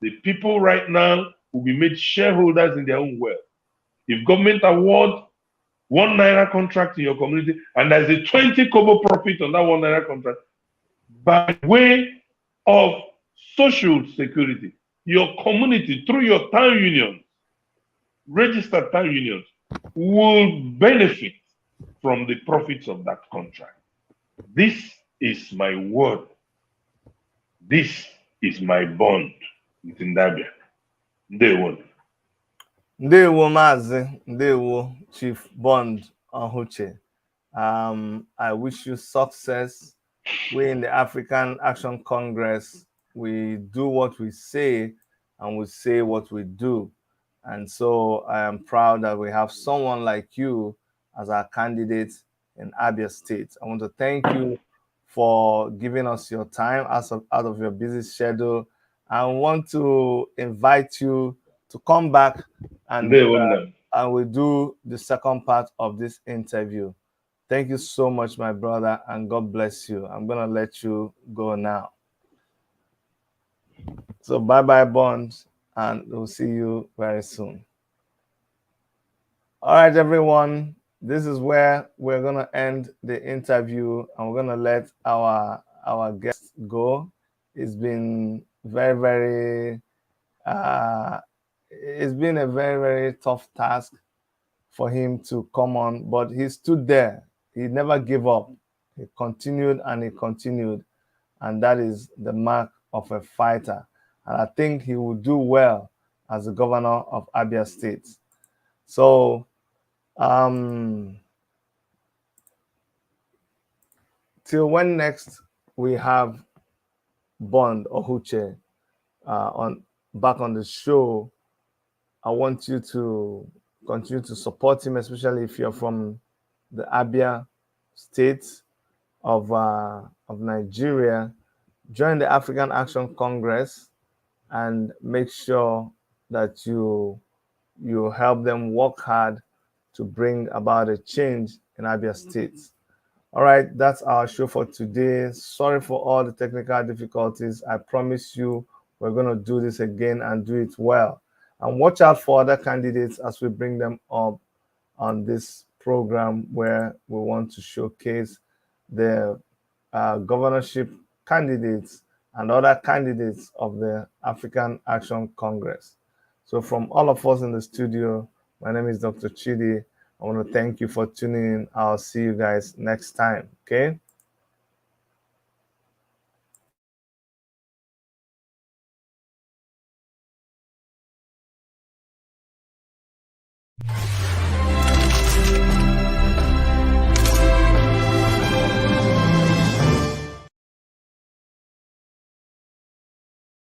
The people right now will be made shareholders in their own wealth. If government awards 1 naira contract in your community and there's a 20 kobo profit on that 1 naira contract, by way of social security, your community through your town unions, registered town unions, will benefit from the profits of that contract. This is my word. This is my bond with Ndabia. Ndewo. Ndewo Mazi, Ndewo Chief Bond OHUCHE. I wish you success. We in the African Action Congress, we do what we say and we say what we do. And so I am proud that we have someone like you as our candidate in Abia State. I want to thank you for giving us your time out of your busy schedule. I want to invite you to come back and we'll do the second part of this interview. Thank you so much, my brother, and God bless you. I'm going to let you go now. So bye-bye, Bond, and we'll see you very soon. All right, everyone. This is where we're going to end the interview, and we're going to let our guest go. It's been very, it's been a very tough task for him to come on, but he stood there. He never gave up. He continued and he continued, and that is the mark of a fighter. And I think he will do well as the governor of Abia State. So, till when next we have Bond OHUCHE back on the show, I want you to continue to support him, especially if you're from the Abia State of Nigeria. Join the African Action Congress and make sure that you help them work hard to bring about a change in Abia State. All right, that's our show for today. Sorry for all the technical difficulties. I promise you we're going to do this again and do it well. And watch out for other candidates as we bring them up on this program where we want to showcase the governorship candidates and other candidates of the African Action Congress. So from all of us in the studio, my name is Dr. Chidi. I want to thank you for tuning in. I'll see you guys next time, okay?